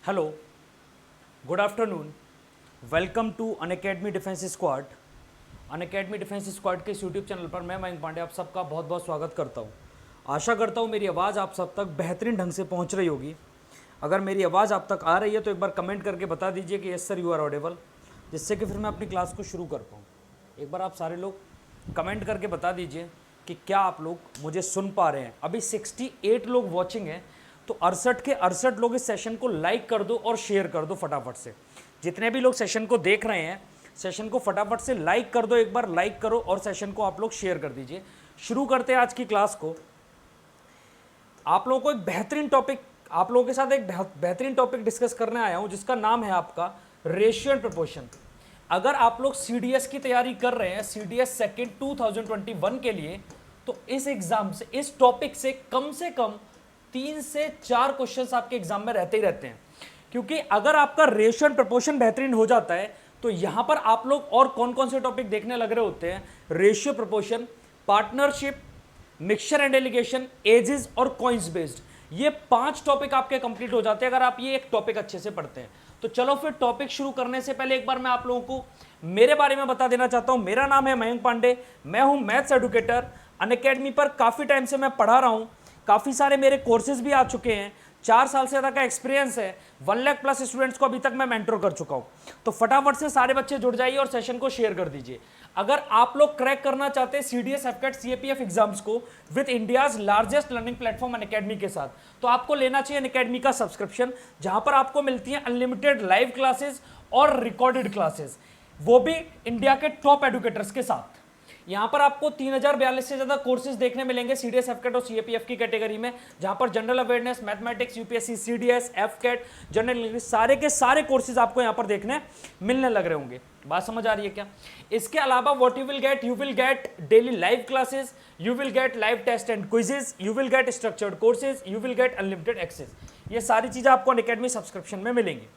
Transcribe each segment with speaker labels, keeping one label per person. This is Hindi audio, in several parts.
Speaker 1: Hello, good afternoon. Welcome to Unacademy defence squad. Unacademy defence squad के इस यूट्यूब चैनल पर मैं मयंक पांडे आप सबका बहुत बहुत स्वागत करता हूं। आशा करता हूं मेरी आवाज़ आप सब तक बेहतरीन ढंग से पहुंच रही होगी। अगर मेरी आवाज़ आप तक आ रही है तो एक बार कमेंट करके बता दीजिए कि yes sir you are audible, जिससे कि फिर मैं अपनी क्लास को शुरू कर पाऊँ। एक बार आप सारे लोग कमेंट करके बता दीजिए कि क्या आप लोग मुझे सुन पा रहे हैं। अभी 68 लोग वॉचिंग हैं, तो 68 के 68 लोग इस सेशन को लाइक कर दो और शेयर कर दो फटाफट से। जितने भी लोग सेशन को देख रहे हैं, सेशन को फटाफट से लाइक कर दो, एक बार लाइक करो और सेशन को आप लोग शेयर कर दीजिए। शुरू करते हैं आज की क्लास को। आप लोगों को एक बेहतरीन टॉपिक, आप लोगों के साथ एक बेहतरीन टॉपिक डिस्कस करने आया हूं, जिसका नाम है आपका रेशियो एंड प्रोपोर्शन। अगर आप लोग सीडीएस की तैयारी कर रहे हैं, सीडीएस सेकंड 2021 के लिए, तो इस एग्जाम से, इस टॉपिक से कम 3 से 4 क्वेश्चंस आपके एग्जाम में रहते ही रहते हैं। क्योंकि अगर आपका रेशियो एंड प्रोपोर्शन बेहतरीन हो जाता है तो यहां पर आप लोग और कौन कौन से टॉपिक देखने लग रहे होते हैं? Ratio, proportion, partnership, mixture and alligation, ages और कॉइंस बेस्ड। ये 5 टॉपिक आपके कंप्लीट हो जाते हैं अगर आप ये एक टॉपिक अच्छे से पढ़ते हैं। तो चलो फिर टॉपिक शुरू करने से पहले एक बार मैं आप लोगों को मेरे बारे में बता देना चाहता हूं। मेरा नाम है मयंक पांडे, मैं हूं मैथ्स एडुकेटर। अनअकैडमी पर काफी टाइम से मैं पढ़ा रहा हूं, काफी सारे मेरे कोर्सेज भी आ चुके हैं, 4 साल से ज्यादा का एक्सपीरियंस है, 1 लाख प्लस स्टूडेंट्स को अभी तक मैं मेंटर कर चुका हूं। तो फटाफट से सारे बच्चे जुड़ जाइए और सेशन को शेयर कर दीजिए। अगर आप लोग क्रैक करना चाहते हैं सीडीएस, एफकेट, सीएपीएफ एग्जाम्स को with India's largest learning platform Unacademy के साथ, तो आपको लेना चाहिए अनअकैडमी का सब्सक्रिप्शन, जहां पर आपको मिलती है अनलिमिटेड लाइव क्लासेस और रिकॉर्डेड क्लासेस, वो भी इंडिया के टॉप एडुकेटर्स के साथ। यहां पर आपको 3042 से ज्यादा कोर्सेज देखने मिलेंगे सीडीएस, एफकेट और सीएपीएफ की कैटेगरी में, जहां पर general awareness, mathematics, UPSC, CDS, AFCAT, general English, सारे के सारे कोर्सेज आपको यहां पर देखने मिलने लग रहे होंगे। बात समझ आ रही है क्या? इसके अलावा what you will get daily live classes, you will get live test and quizzes, you will get structured courses, you will get unlimited access. ये सारी चीजें आपको अनअकैडमी सब्सक्रिप्शन में मिलेंगी।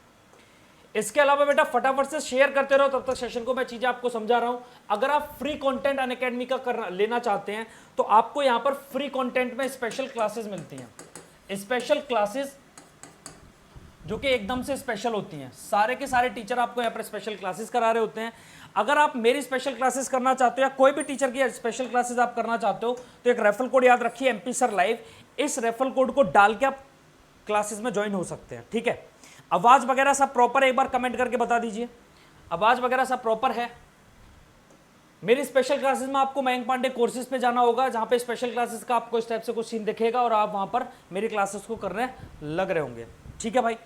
Speaker 1: इसके अलावा बेटा फटाफट से शेयर करते रहो, तब तक सेशन को मैं चीजें आपको समझा रहा हूं। अगर आप फ्री कंटेंट अनअकैडमी का लेना चाहते हैं तो आपको यहां पर फ्री कंटेंट में स्पेशल क्लासेस मिलती हैं, स्पेशल क्लासेस जो कि एकदम से स्पेशल होती हैं। सारे के सारे टीचर आपको यहां पर स्पेशल क्लासेस करा रहे होते हैं। अगर आप मेरी स्पेशल क्लासेस करना चाहते हो या कोई भी टीचर की स्पेशल क्लासेस आप करना चाहते हो, तो एक रेफरल कोड याद रखिए, एमपी सर लाइव। इस रेफरल कोड को डाल के आप क्लासेस में ज्वाइन हो सकते हैं, ठीक है? आवाज वगैरह सब प्रॉपर है? एक बार कमेंट करके बता दीजिए, आवाज वगैरह सब प्रॉपर है? मेरी स्पेशल क्लासेस में आपको मयंक पांडे कोर्सेज पे जाना होगा, जहां पे स्पेशल क्लासेस का आपको इस टाइप से कुछ सीन दिखेगा और आप वहां पर मेरी क्लासेस को करने लग रहे होंगे, ठीक है भाई?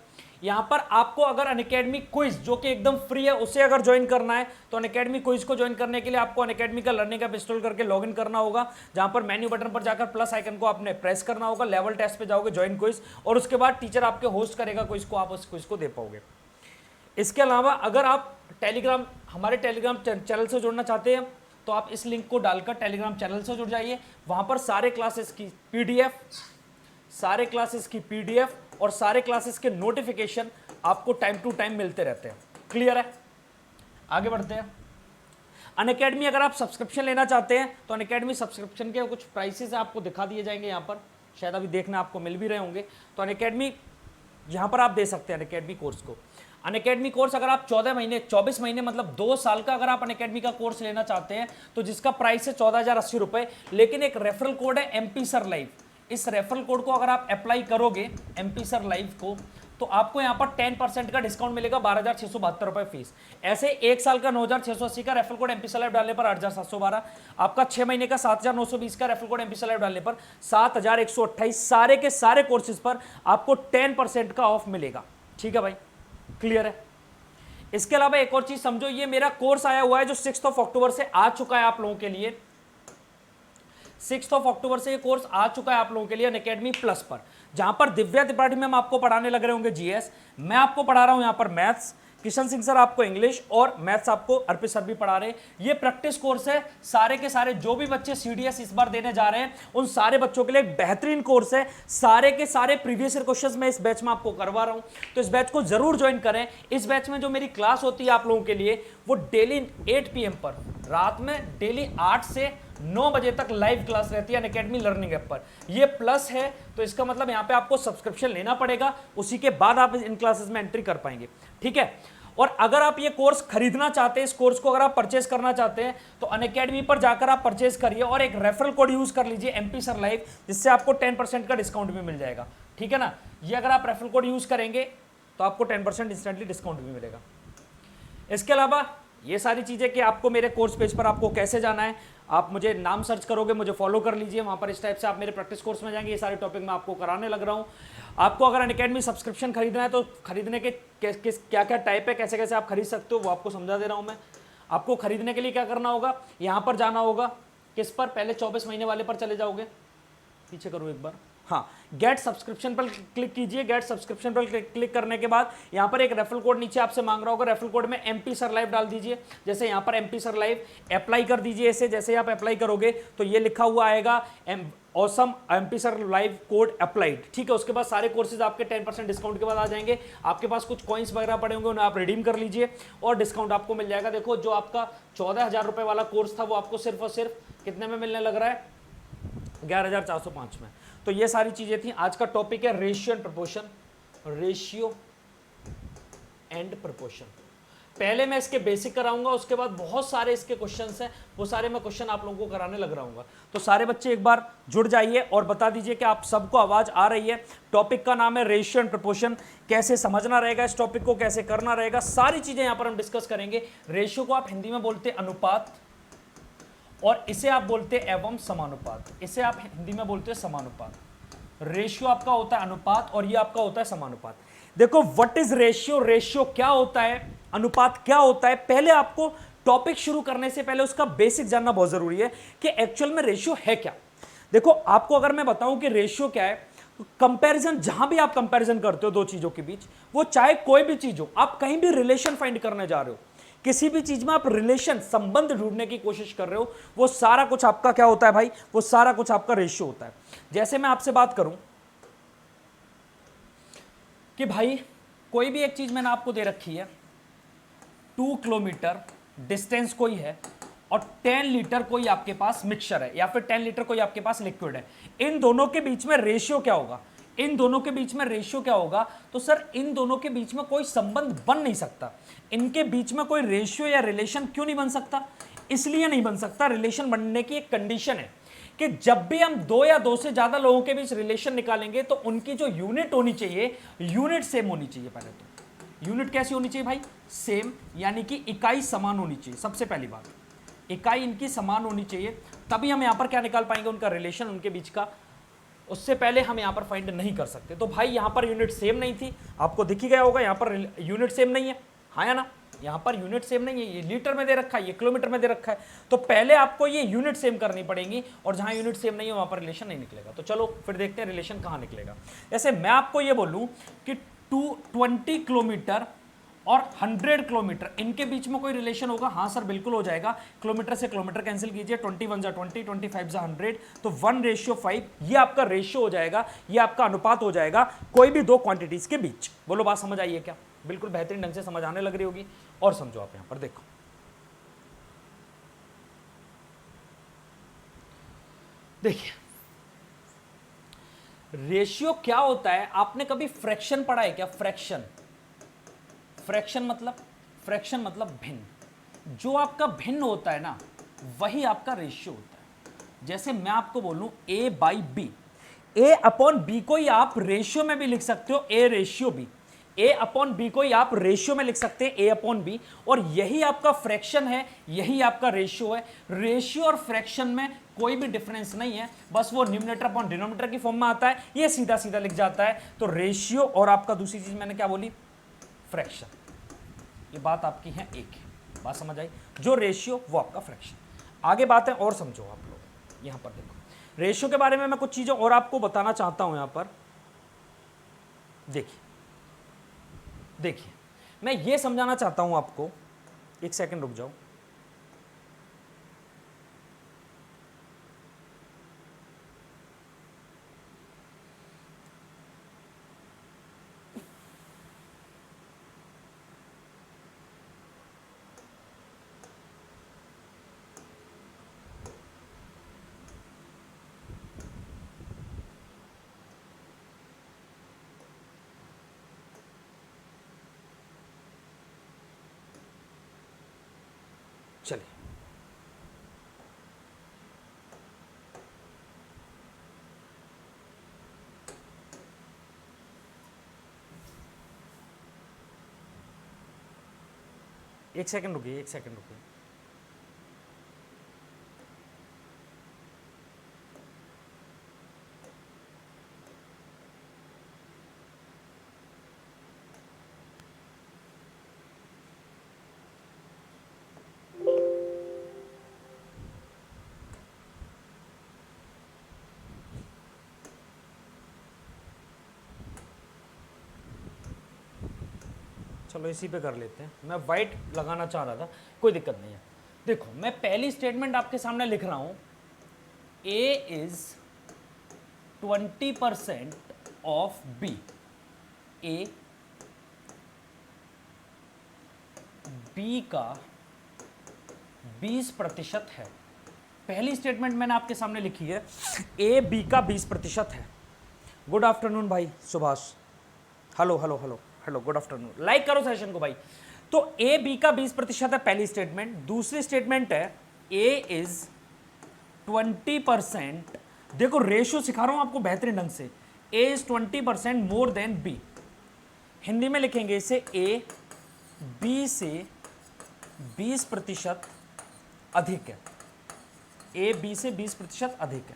Speaker 1: यहां पर आपको अगर अनअकैडमी क्विज जो कि एकदम फ्री है उसे अगर ज्वाइन करना है, तो अनअकैडमी क्विज को ज्वाइन करने के लिए आपको अनअकैडमी का लर्निंग ऐप इंस्टॉल करके लॉगिन करना होगा, जहां पर मेन्यू बटन पर जाकर प्लस आइकन को आपने प्रेस करना होगा, लेवल टेस्ट पे जाओगे, ज्वाइन क्विज, और उसके बाद टीचर आपके होस्ट करेगा क्विज को, आप उस क्विज को दे पाओगे। इसके अलावा अगर आप टेलीग्राम, हमारे टेलीग्राम चैनल से जुड़ना चाहते हैं, तो आप इस लिंक को डालकर टेलीग्राम चैनल से जुड़ जाइए। वहां पर सारे क्लासेस की पीडीएफ, सारे क्लासेस की पीडीएफ और सारे क्लासेस के नोटिफिकेशन आपको टाइम टू टाइम मिलते रहते हैं। क्लियर है? आगे बढ़ते हैं। अनअकैडमी अगर आप सब्सक्रिप्शन लेना चाहते हैं तो अनअकैडमी सब्सक्रिप्शन के कुछ प्राइसेस आपको दिखा दिए जाएंगे, यहाँ पर शायद अभी देखने आपको मिल भी रहे होंगे। तो अनअकैडमी यहाँ पर आप दे सकते हैं अनअकैडमी कोर्स को। अनअकैडमी कोर्स अगर आप 14 महीने, 24 महीने मतलब 2 साल का अगर आप अनअकैडमी का कोर्स लेना चाहते हैं, तो जिसका प्राइस है 14,080 रुपए, लेकिन एक रेफरल कोड है एमपी सर लाइव। इस रेफरल कोड को अगर आप अप्लाई करोगे एमपी सर लाइव को, तो आपको यहाँ पर 10% का डिस्काउंट मिलेगा, 12,672 रुपए फीस। ऐसे 1 साल का 9,680 का referral code MP sir live डालने पर 8,712, आपका 6 महीने का 7,920 का referral code MP sir live डालने पर 7,128, सारे के सारे कोर्सेज पर आपको 10% का ऑफ मिलेगा, ठीक है भाई? क्लियर है? इसके अलावा एक और चीज समझो, ये मेरा कोर्स आया हुआ है जो 6 अक्टूबर से आ चुका है आप लोगों के लिए। 6 अक्टूबर से ये कोर्स आ चुका है आप लोगों के लिए अनअकैडमी प्लस पर, जहां पर दिव्या त्रिपाठी मैम आपको पढ़ाने लग रहे होंगे जीएस, मैं आपको पढ़ा रहा हूं यहां पर मैथ्स, किशन सिंह सर आपको इंग्लिश और मैथ्स आपको अर्पित सर भी पढ़ा रहे हैं। ये प्रैक्टिस कोर्स है, सारे के सारे जो भी बच्चे सीडीएस इस बार देने जा रहे हैं उन सारे बच्चों के लिए एक बेहतरीन कोर्स है। सारे के सारे प्रीवियस ईयर क्वेश्चंस मैं इस बैच में आपको करवा रहा हूं, तो इस बैच को जरूर ज्वाइन करें। इस बैच में जो मेरी क्लास होती है आप लोगों के लिए वो डेली 8 PM पर रात में डेली 8 से 9 बजे तक लाइव क्लास रहती है अनअकैडमी लर्निंग ऐप पर। ये प्लस है, तो इसका मतलब यहाँ पे आपको सब्सक्रिप्शन लेना पड़ेगा, उसी के बाद आप इन क्लासेस में एंट्री कर पाएंगे, ठीक है। और अगर आप ये कोर्स खरीदना चाहते हैं, इस कोर्स को अगर आप परचेस करना चाहते हैं, तो अनअकैडमी पर जाकर आप परचेस करिए और एक रेफरल कोड यूज कर लीजिए MP सर लाइव, जिससे आपको 10% का डिस्काउंट भी मिल जाएगा, ठीक है ना। ये अगर आप रेफरल कोड यूज करेंगे तो आपको 10% इंस्टेंटली डिस्काउंट भी मिलेगा। इसके अलावा ये सारी चीजें कि आपको मेरे कोर्स पेज पर आपको कैसे जाना है, आप मुझे नाम सर्च करोगे, मुझे फॉलो कर लीजिए, वहां पर इस टाइप से आप मेरे प्रैक्टिस कोर्स में जाएंगे, ये सारे टॉपिक मैं आपको कराने लग रहा हूं। आपको अगर अनअकैडमी सब्सक्रिप्शन खरीदना है तो खरीदने के क्या क्या टाइप है, कैसे कैसे आप खरीद सकते हो, वो आपको समझा दे रहा हूं मैं। आपको खरीदने के लिए क्या करना होगा, यहां पर जाना होगा, किस पर, पहले 24 महीने वाले पर चले जाओगे, पीछे करो एक बार, हाँ, गेट सब्सक्रिप्शन पर क्लिक कीजिए। गेट सब्सक्रिप्शन पर क्लिक करने के बाद यहां पर एक रेफरल कोड नीचे आपसे मांग रहा होगा, रेफरल कोड में MP सर लाइव डाल दीजिए। जैसे यहां पर MP सर लाइव अप्लाई कर दीजिए, ऐसे जैसे आप अप्लाई करोगे तो ये लिखा हुआ आएगा awesome MP sir live code applied, ठीक है। उसके बाद सारे कोर्सेज आपके 10% डिस्काउंट के बाद आ जाएंगे। आपके पास कुछ कॉइन्स वगैरह पड़े होंगे, उन्हें आप रिडीम कर लीजिए और डिस्काउंट आपको मिल जाएगा। देखो, जो आपका 14,000 रुपए वाला कोर्स था वो आपको सिर्फ और सिर्फ कितने में मिलने लग रहा है, 11,405 में। तो ये सारी चीजें थी। आज का टॉपिक है ratio and proportion, ratio and proportion. पहले मैं इसके बेसिक कराऊंगा, उसके बाद बहुत सारे इसके क्वेश्चंस हैं, वो सारे मैं क्वेश्चन आप लोगों को कराने लग रहा हूँ। तो सारे बच्चे एक बार जुड़ जाइए और बता दीजिए कि आप सबको आवाज आ रही है। टॉपिक का नाम है रेशियो एंड प्रपोर्शन। कैसे समझना रहेगा इस टॉपिक को, कैसे करना रहेगा, सारी चीजें यहां पर हम डिस्कस करेंगे। रेशियो को आप हिंदी में बोलते अनुपात, और इसे आप बोलते हैं एवं समानुपात। इसे आप हिंदी में बोलते हैं समानुपात। रेशियो आपका होता है अनुपात और ये आपका होता है समानुपात। देखो, व्हाट इज रेशियो, रेशियो क्या होता है, अनुपात क्या होता है, पहले आपको टॉपिक शुरू करने से पहले उसका बेसिक जानना बहुत जरूरी है कि एक्चुअल में रेशियो है क्या। देखो, आपको अगर मैं बताऊं कि रेशियो क्या है, कंपैरिजन, जहां भी आप कंपैरिजन करते हो दो चीजों के बीच, वो चाहे कोई भी चीज हो, आप कहीं भी रिलेशन फाइंड करने जा रहे हो, किसी भी चीज में आप रिलेशन, संबंध ढूंढने की कोशिश कर रहे हो, वो सारा कुछ आपका क्या होता है भाई, वो सारा कुछ आपका रेशियो होता है। जैसे मैं आपसे बात करूं कि भाई कोई भी एक चीज मैंने आपको दे रखी है, 2 किलोमीटर डिस्टेंस कोई है और 10 लीटर कोई आपके पास मिक्सचर है, या फिर 10 लीटर कोई आपके पास लिक्विड है, इन दोनों के बीच में रेशियो क्या होगा, इन दोनों के बीच में रेशियो क्या होगा, तो सर इन दोनों के बीच में कोई संबंध बन नहीं सकता। इनके बीच में कोई रेशियो या रिलेशन क्यों नहीं बन सकता, इसलिए नहीं बन सकता, रिलेशन बनने की एक कंडीशन है कि जब भी हम दो या दो से ज्यादा लोगों के बीच रिलेशन निकालेंगे तो उनकी जो यूनिट होनी चाहिए, यूनिट सेम होनी चाहिए। पहले तो यूनिट कैसी होनी चाहिए भाई, सेम, यानी कि इकाई समान होनी चाहिए। सबसे पहली बात, इकाई इनकी समान होनी चाहिए, तभी हम यहां पर क्या निकाल पाएंगे, उनका रिलेशन, उनके बीच का। उससे पहले हम यहां पर फाइंड नहीं कर सकते। तो भाई यहां पर यूनिट सेम नहीं थी, आपको दिख ही गया होगा, यहां पर यूनिट सेम नहीं है, हाँ या ना, यहां पर यूनिट सेम नहीं है, ये लीटर में दे रखा है, ये किलोमीटर में दे रखा है। तो पहले आपको ये यूनिट सेम करनी पड़ेगी, और जहां यूनिट सेम नहीं है वहां पर रिलेशन नहीं निकलेगा। तो चलो फिर देखते हैं रिलेशन कहां निकलेगा। जैसे मैं आपको ये बोलूं कि 20 किलोमीटर और 100 किलोमीटर, इनके बीच में कोई रिलेशन होगा, हाँ सर बिल्कुल हो जाएगा। किलोमीटर से किलोमीटर कैंसिल कीजिए, 21 जा 20, 25 जा 100, तो 1:5, ये आपका रेशियो हो जाएगा, ये आपका अनुपात हो जाएगा कोई भी दो क्वांटिटीज के बीच। बोलो बात समझ आई है क्या, बिल्कुल बेहतरीन ढंग से समझ आने लग रही होगी। और समझो आप यहां पर देखो, देखिए रेशियो क्या होता है, आपने कभी फ्रैक्शन पढ़ा है क्या, फ्रैक्शन, फ्रैक्शन मतलब भिन्न, जो आपका भिन्न होता है ना वही आपका रेशियो होता है। जैसे मैं आपको बोलूं A/B, A/B को ही आप रेशियो में भी लिख सकते हो, A/B, A/B को ही आप रेशियो में लिख सकते हैं, A/B, और यही आपका फ्रैक्शन है, यही आपका रेशियो है। रेशियो और फ्रैक्शन में कोई भी डिफरेंस नहीं है, बस वो न्यूमरेटर अपॉन डिनोमिनेटर की फॉर्म में आता है, ये सीधा सीधा लिख जाता है। तो रेशियो और आपका दूसरी चीज मैंने क्या बोली, फ्रैक्शन, ये बात आपकी है एक है, बात समझ आई, जो रेशियो वो आपका फ्रैक्शन। आगे बात है और समझो आप लोग, यहां पर देखो रेशियो के बारे में मैं कुछ चीजें और आपको बताना चाहता हूं। यहां पर देखिए, देखिए मैं ये समझाना चाहता हूं आपको, एक सेकंड रुक जाओ। एक सेकंड रुकिए, एक सेकंड रुकिए। चलो इसी पे कर लेते हैं, मैं वाइट लगाना चाह रहा था, कोई दिक्कत नहीं है। देखो मैं पहली स्टेटमेंट आपके सामने लिख रहा हूं, A is 20% of B. A B का 20% है। पहली स्टेटमेंट मैंने आपके सामने लिखी है, ए बी का 20% है। गुड आफ्टरनून भाई Subhash, hello hello hello hello, good afternoon, like करो सेशन को भाई। तो ए बी का 20% है पहली स्टेटमेंट। दूसरी स्टेटमेंट है ए इज 20%, देखो रेशियो सिखा रहा हूं आपको बेहतरीन ढंग से, A is 20% more than B. Hindi में लिखेंगे इसे, ए बी से 20% अधिक है। ए बी से 20% अधिक है।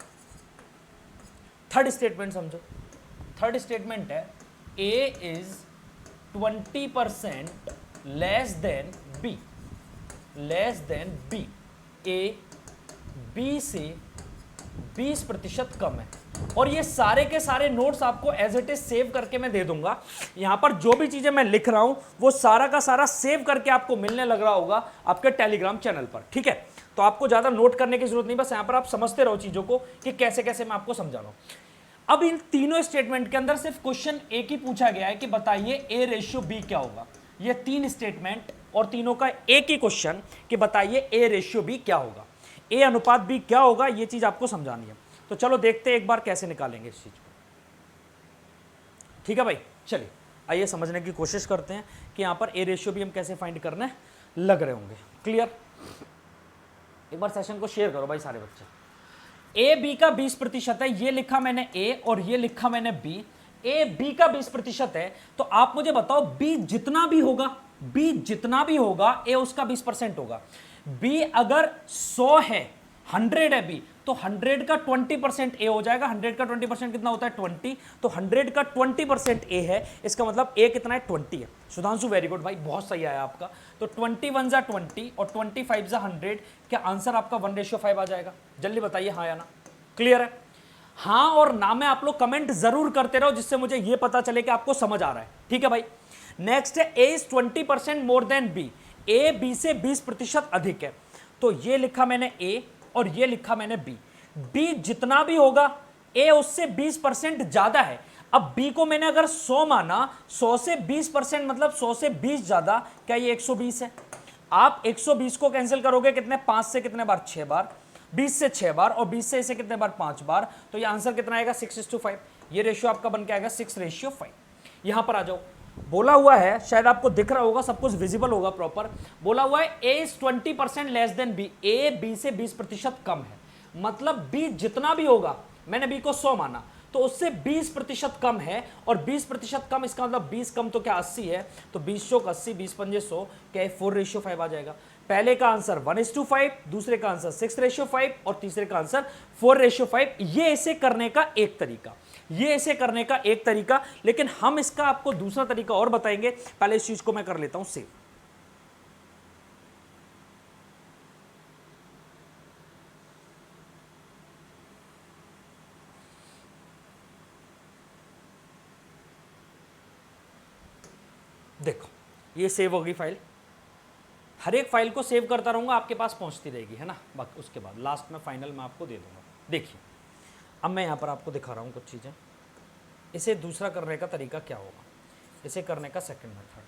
Speaker 1: थर्ड स्टेटमेंट समझो, थर्ड स्टेटमेंट है A is 20% less than B, less than B. A B से 20% कम है। और ये सारे के सारे नोट्स आपको एज इट इज सेव करके मैं दे दूंगा। यहां पर जो भी चीजें मैं लिख रहा हूं वो सारा का सारा सेव करके आपको मिलने लग रहा होगा आपके टेलीग्राम चैनल पर, ठीक है। तो आपको ज्यादा नोट करने की जरूरत नहीं, बस यहां पर आप समझते रहो चीजों को कि कैसे कैसे मैं आपको समझा रहा हूं। अब इन तीनों स्टेटमेंट के अंदर सिर्फ क्वेश्चन एक ही पूछा गया है कि बताइए ए रेशियो बी क्या होगा। ये तीन स्टेटमेंट और तीनों का एक ही क्वेश्चन कि बताइए ए रेशियो बी क्या होगा, ए अनुपात बी क्या होगा, ये चीज आपको समझानी है। तो चलो देखते हैं एक बार कैसे निकालेंगे इस चीज को, ठीक है भाई। चलिए आइए समझने की कोशिश करते हैं कि यहां पर ए रेशियो बी हम कैसे फाइंड करने लग रहे होंगे। क्लियर, एक बार सेशन को शेयर करो भाई सारे बच्चे। ए बी का 20% है, ये लिखा मैंने ए और ये लिखा मैंने बी। ए बी का 20% है, तो आप मुझे बताओ बी जितना भी होगा, बी जितना भी होगा ए उसका 20% होगा। बी अगर 100 है, 100 है बी, तो 100 का 20% ए हो जाएगा। 100 का 20% कितना होता है 20, तो 100 का 20% ए है, इसका मतलब ए कितना है 20 है। सुधांशु वेरी गुड भाई, बहुत सही आया आपका। तो 21 जा 20 और 25 जा 100, क्या आंसर आपका 1:5 आ जाएगा? जल्दी बताइए हाँ या ना। क्लियर है? हाँ और ना में आप लोग कमेंट जरूर करते रहो जिससे मुझे यह पता चले कि आपको समझ आ रहा है, ठीक है भाई। नेक्स्ट है A is 20% more than B, A B से 20% अधिक है। तो ये लिखा मैंने ए और ये लिखा मैंने बी। बी जितना भी होगा ए उससे 20% ज्यादा है। अब बी को मैंने अगर 100 माना, 100 से 20% मतलब 100 से 20 ज्यादा, क्या ये 120 है? आप 120 को कैंसिल करोगे कितने, 5 से कितने बार, 6 बार, 20 से 6 बार और 20 से इसे कितने बार, 5 बार। तो ये आंसर कितना आएगा 6:5। ये रेशियो आपका बन के आएगा 6:5। यहां पर आ जाओ, बोला हुआ है, शायद आपको दिख रहा होगा, सब कुछ विजिबल होगा प्रॉपर। बोला हुआ है A is 20% less than B, A B से 20% कम है। मतलब बी जितना भी होगा, मैंने बी को 100 माना, तो उससे 20% कम है। और 20% कम, इसका मतलब 20 कम तो क्या 80 है, तो 20 चौक 80, 20 पंजे 100, क्या 4:5 आ जाएगा। पहले का आंसर 1:5, दूसरे का आंसर 6:5 और तीसरे का आंसर 4:5। ये इसे करने का एक तरीका, ये इसे करने का एक तरीका। लेकिन हम इसका आपको दूसरा तरीका और बताएंगे, पहले इस चीज को मैं कर लेता हूं सेव। देखो ये सेव होगी फाइल, हर एक फाइल को सेव करता रहूंगा, आपके पास पहुंचती रहेगी, है ना। बाकी उसके बाद लास्ट में फाइनल में आपको दे दूंगा। देखिए अब मैं यहां पर आपको दिखा रहा हूं कुछ चीजें। इसे दूसरा करने का तरीका क्या होगा, इसे करने का सेकंड मेथड,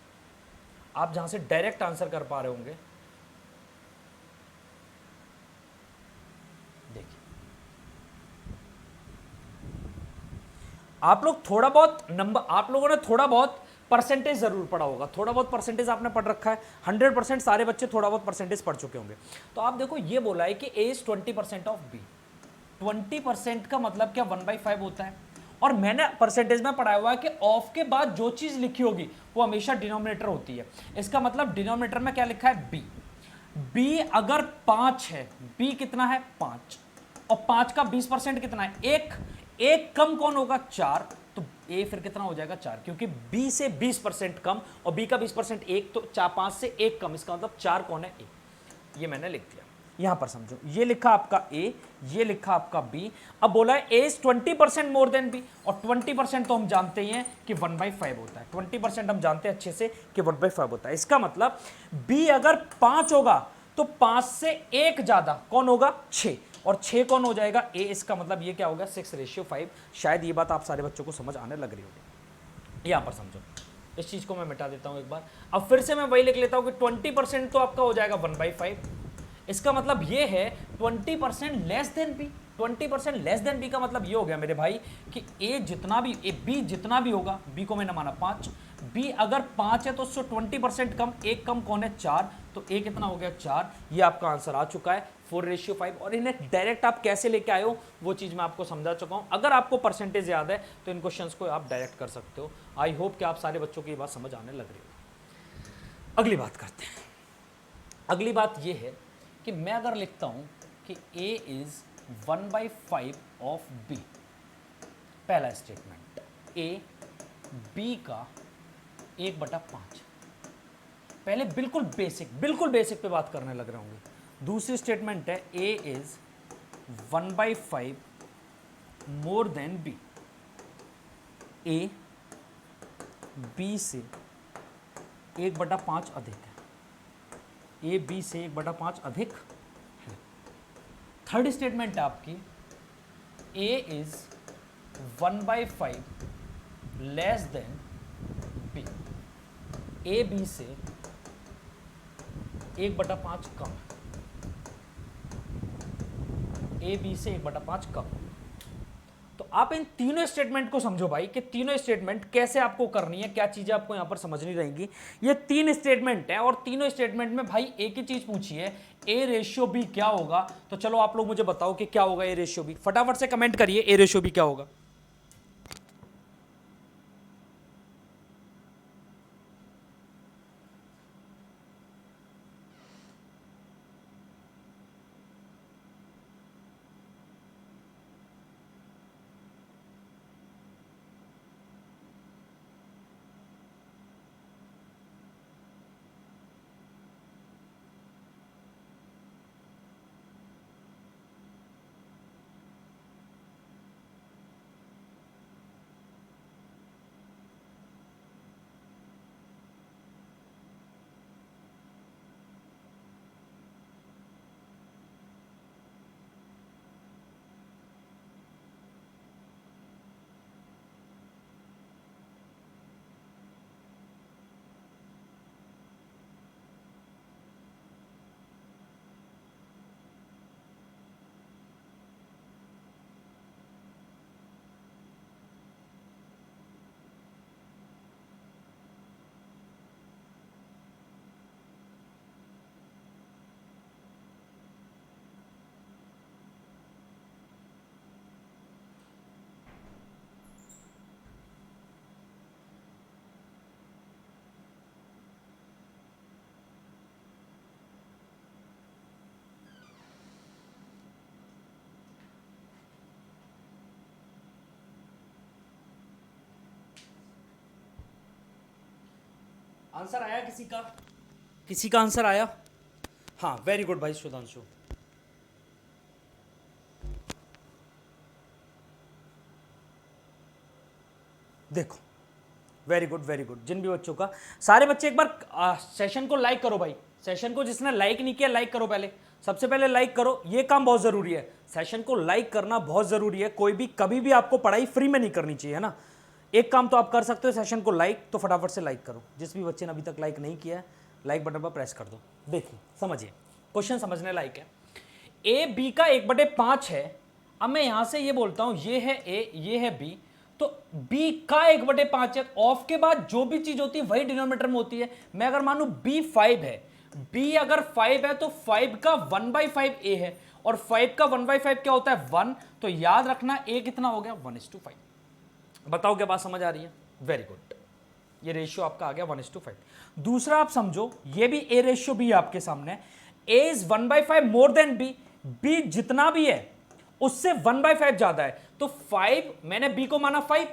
Speaker 1: आप जहां से डायरेक्ट आंसर कर पा रहे होंगे। देखिए आप लोग थोड़ा बहुत नंबर, आप लोगों ने थोड़ा बहुत परसेंटेज जरूर पढ़ा होगा, थोड़ा बहुत परसेंटेज आपने पढ़ रखा है। 100% सारे बच्चे थोड़ा बहुत परसेंटेज पढ़ चुके होंगे। तो आप देखो ये बोला है कि ए इज 20% ऑफ बी। 20% का मतलब क्या 1/5 होता है, और मैंने परसेंटेज में पढ़ाया हुआ है कि ऑफ के बाद जो चीज लिखी होगी वो हमेशा डिनोमिनेटर होती है। इसका मतलब डिनोमिनेटर में क्या लिखा है, बी। बी अगर 5 है, बी कितना है 5, और 5 का 20% कितना है, एक कम कौन होगा 4, तो ए फिर कितना हो जाएगा 4, क्योंकि बी से 20% कम और बी का 20% 1, तो 5 से 1 कम, इसका मतलब 4 कौन है, ए। ये मैंने लिख दिया, यहां पर समझो, ये लिखा आपका ए, ये लिखा आपका बी। अब बोला है A is 20% more than B, और 20% तो हम जानते ही हैं कि 1/5 होता है, 20% हम जानते हैं अच्छे से कि 1/5 होता है। इसका मतलब बी अगर 5 होगा तो 5 से 1 ज्यादा कौन होगा, 6, और 6 कौन हो जाएगा, ए। इसका मतलब ये क्या होगा, 6:5। शायद ये बात आप सारे बच्चों को समझ आने लग रही होगी। यहां पर समझो, इस चीज को मैं मिटा देता हूं एक बार, अब फिर से मैं वही लिख लेता हूं कि 20% तो आपका हो जाएगा 1/5। इसका मतलब ये है 20% less than B. 20% less than B का मतलब ये हो गया मेरे भाई कि ए जितना भी, ए बी जितना भी होगा, बी को मैंने माना 5, बी अगर 5 है तो उससे 20% कम, एक कम कौन है 4, तो ए कितना हो गया 4। ये आपका आंसर आ चुका है 4:5। और इन्हें डायरेक्ट आप कैसे लेके आए हो वो चीज मैं आपको समझा चुका हूं। अगर आपको परसेंटेज याद है तो इन क्वेश्चंस को आप डायरेक्ट कर सकते हो। आई होप कि आप सारे बच्चों की ये बात समझ आने लग रही हो। अगली बात करते हैं। अगली बात ये है कि मैं अगर लिखता हूं कि a इज 1/5 ऑफ b, पहला स्टेटमेंट, a b का 1/5, पहले बिल्कुल बेसिक पे बात करने लग रहे होंगे। दूसरी स्टेटमेंट है a is 1/5 more then b, a b से 1/5 अधिक है, ए बी से 1/5 अधिक है। थर्ड स्टेटमेंट है आपकी A is 1/5 less than B, A B से 1/5 कम है, ए बी से 1/5 कम। तो आप इन तीनों स्टेटमेंट को समझो भाई कि तीनों स्टेटमेंट कैसे आपको करनी है, क्या चीजें आपको यहां पर समझनी रहेंगी। ये 3 स्टेटमेंट है और तीनों स्टेटमेंट में भाई एक ही चीज पूछी है, ए रेशियो बी क्या होगा। तो चलो आप लोग मुझे बताओ कि क्या होगा ए रेशियो बी, फटाफट से कमेंट करिए ए रेशियो बी क्या होगा। आंसर आया किसी का, किसी का आंसर आया? हाँ वेरी गुड भाई सुधांशु। देखो वेरी गुड जिन भी बच्चों का, सारे बच्चे एक बार सेशन को लाइक करो भाई, सेशन को जिसने लाइक नहीं किया लाइक करो, पहले सबसे पहले लाइक करो, ये काम बहुत जरूरी है, सेशन को लाइक करना बहुत जरूरी है। कोई भी कभी भी आपको पढ़ाई फ्री में नहीं करनी चाहिए, है ना। एक काम तो आप कर सकते हो, सेशन को लाइक, तो फटाफट से लाइक करो। जिस भी बच्चे ने अभी तक लाइक नहीं किया है लाइक बटन पर प्रेस कर दो। देखिए समझिए, क्वेश्चन समझने लायक है। ए बी का 1/5 है। अब मैं यहां से ये बोलता हूं ये है ए, ये है बी, तो b का 1/5 है। ऑफ के बाद जो भी चीज होती है वही डिनोमिनेटर में होती है। मैं अगर मानू b 5 है, b अगर 5 है तो 5 का 1/5 a है, और 5 का 1/5 क्या होता है 1, तो याद रखना a कितना हो गया 1:5। बताओ क्या बात समझ आ रही है? वेरी गुड, ये रेशियो आपका आ गया 1:5। दूसरा आप समझो, ये भी ए रेशियो बी आपके सामने, A is 1/5 more than B, B जितना भी है उससे 1/5 ज्यादा है, तो 5 मैंने बी को माना 5,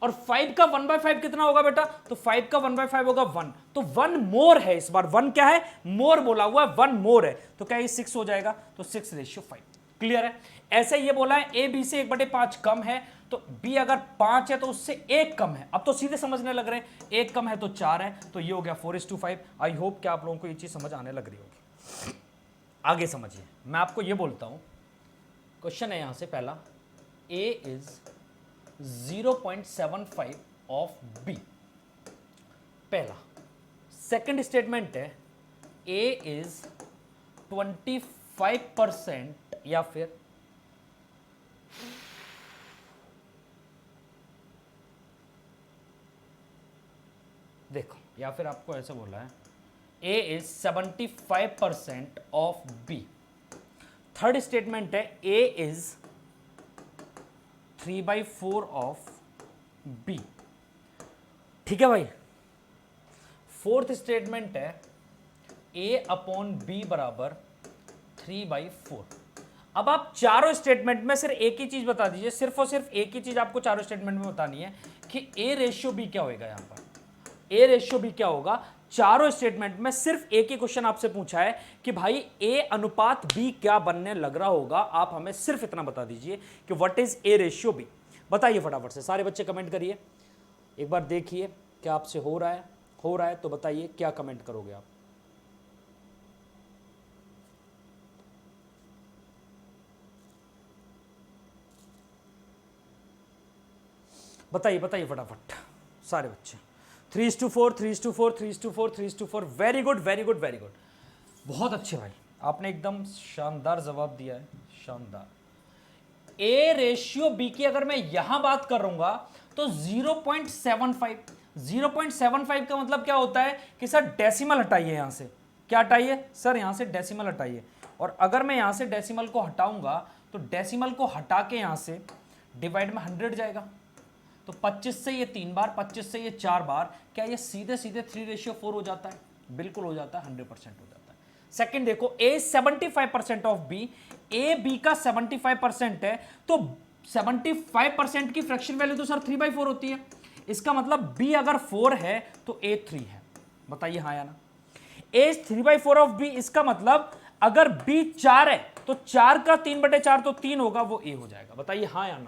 Speaker 1: और 5 का 1/5 कितना होगा बेटा? तो 5 का 1/5 होगा 1, तो 1 मोर है इस बार। 1 क्या है? मोर बोला हुआ है, 1 मोर है, तो क्या ये 6 हो जाएगा? तो 6:5। क्लियर है? ऐसे ये बोला है ए बी से 1/5 कम है, तो बी अगर 5 है तो उससे 1 कम है। अब तो सीधे समझने लग रहे हैं, 1 कम है तो 4 है, तो ये हो गया 4:5। आई होप कि आप लोगों को ये चीज समझ आने लग रही होगी। आगे समझिए, मैं आपको ये बोलता हूं, क्वेश्चन है यहां से पहला, ए इज 0.75 ऑफ बी, पहला। सेकंड स्टेटमेंट है ए इज 25% या फिर देखो, या फिर आपको ऐसे बोला है A is 75% of B. Third statement है ए इज 3/4 ऑफ बी। ठीक है भाई। फोर्थ स्टेटमेंट है ए अपॉन बी बराबर 3/4। अब आप चारों स्टेटमेंट में सिर्फ एक ही चीज बता दीजिए, सिर्फ और सिर्फ एक ही चीज आपको चारों स्टेटमेंट में बतानी है कि ए रेशियो बी क्या होगा। यहां पर ए रेशियो बी क्या होगा? चारों स्टेटमेंट में सिर्फ एक ही क्वेश्चन आपसे पूछा है कि भाई ए अनुपात बी क्या बनने लग रहा होगा। आप हमें सिर्फ इतना बता दीजिए कि what is A ratio B. बताइए फटाफट से, सारे बच्चे कमेंट करिए, एक बार देखिए क्या आपसे हो रहा है तो बताइए क्या कमेंट करोगे आप। बताइए बताइए फटाफट सारे बच्चे। 3:4 3:4 3:4 3:4। Very good very good very good, बहुत अच्छे भाई, आपने एकदम शानदार जवाब दिया है, शानदार। ए रेशियो बी की अगर मैं यहां बात करूंगा तो 0.75। 0.75 का मतलब क्या होता है कि सर डेसिमल हटाइए यहां से। क्या हटाइए सर? यहां से डेसिमल हटाइए। और अगर मैं यहां से डेसिमल को हटाऊंगा तो डेसिमल को हटा के यहां से डिवाइड में 100 जाएगा, तो 25 से ये 3 बार, 25 से ये 4 बार, क्या ये सीधे सीधे 3:4 हो जाता है? बिल्कुल हो जाता है, 100% हो जाता है। सेकंड देखो, ए 75% ऑफ बी, ए बी का 75% है, तो 75% की फ्रैक्शन वैल्यू तो सर 3/4 होती है। इसका मतलब बी अगर 4 है तो ए 3 है। बताइए हाँ या ना? ए 3/4 ऑफ बी, इसका मतलब अगर बी 4 है तो 4 का 3/4 तो 3 होगा, वो ए हो जाएगा। बताइए हाँ या ना?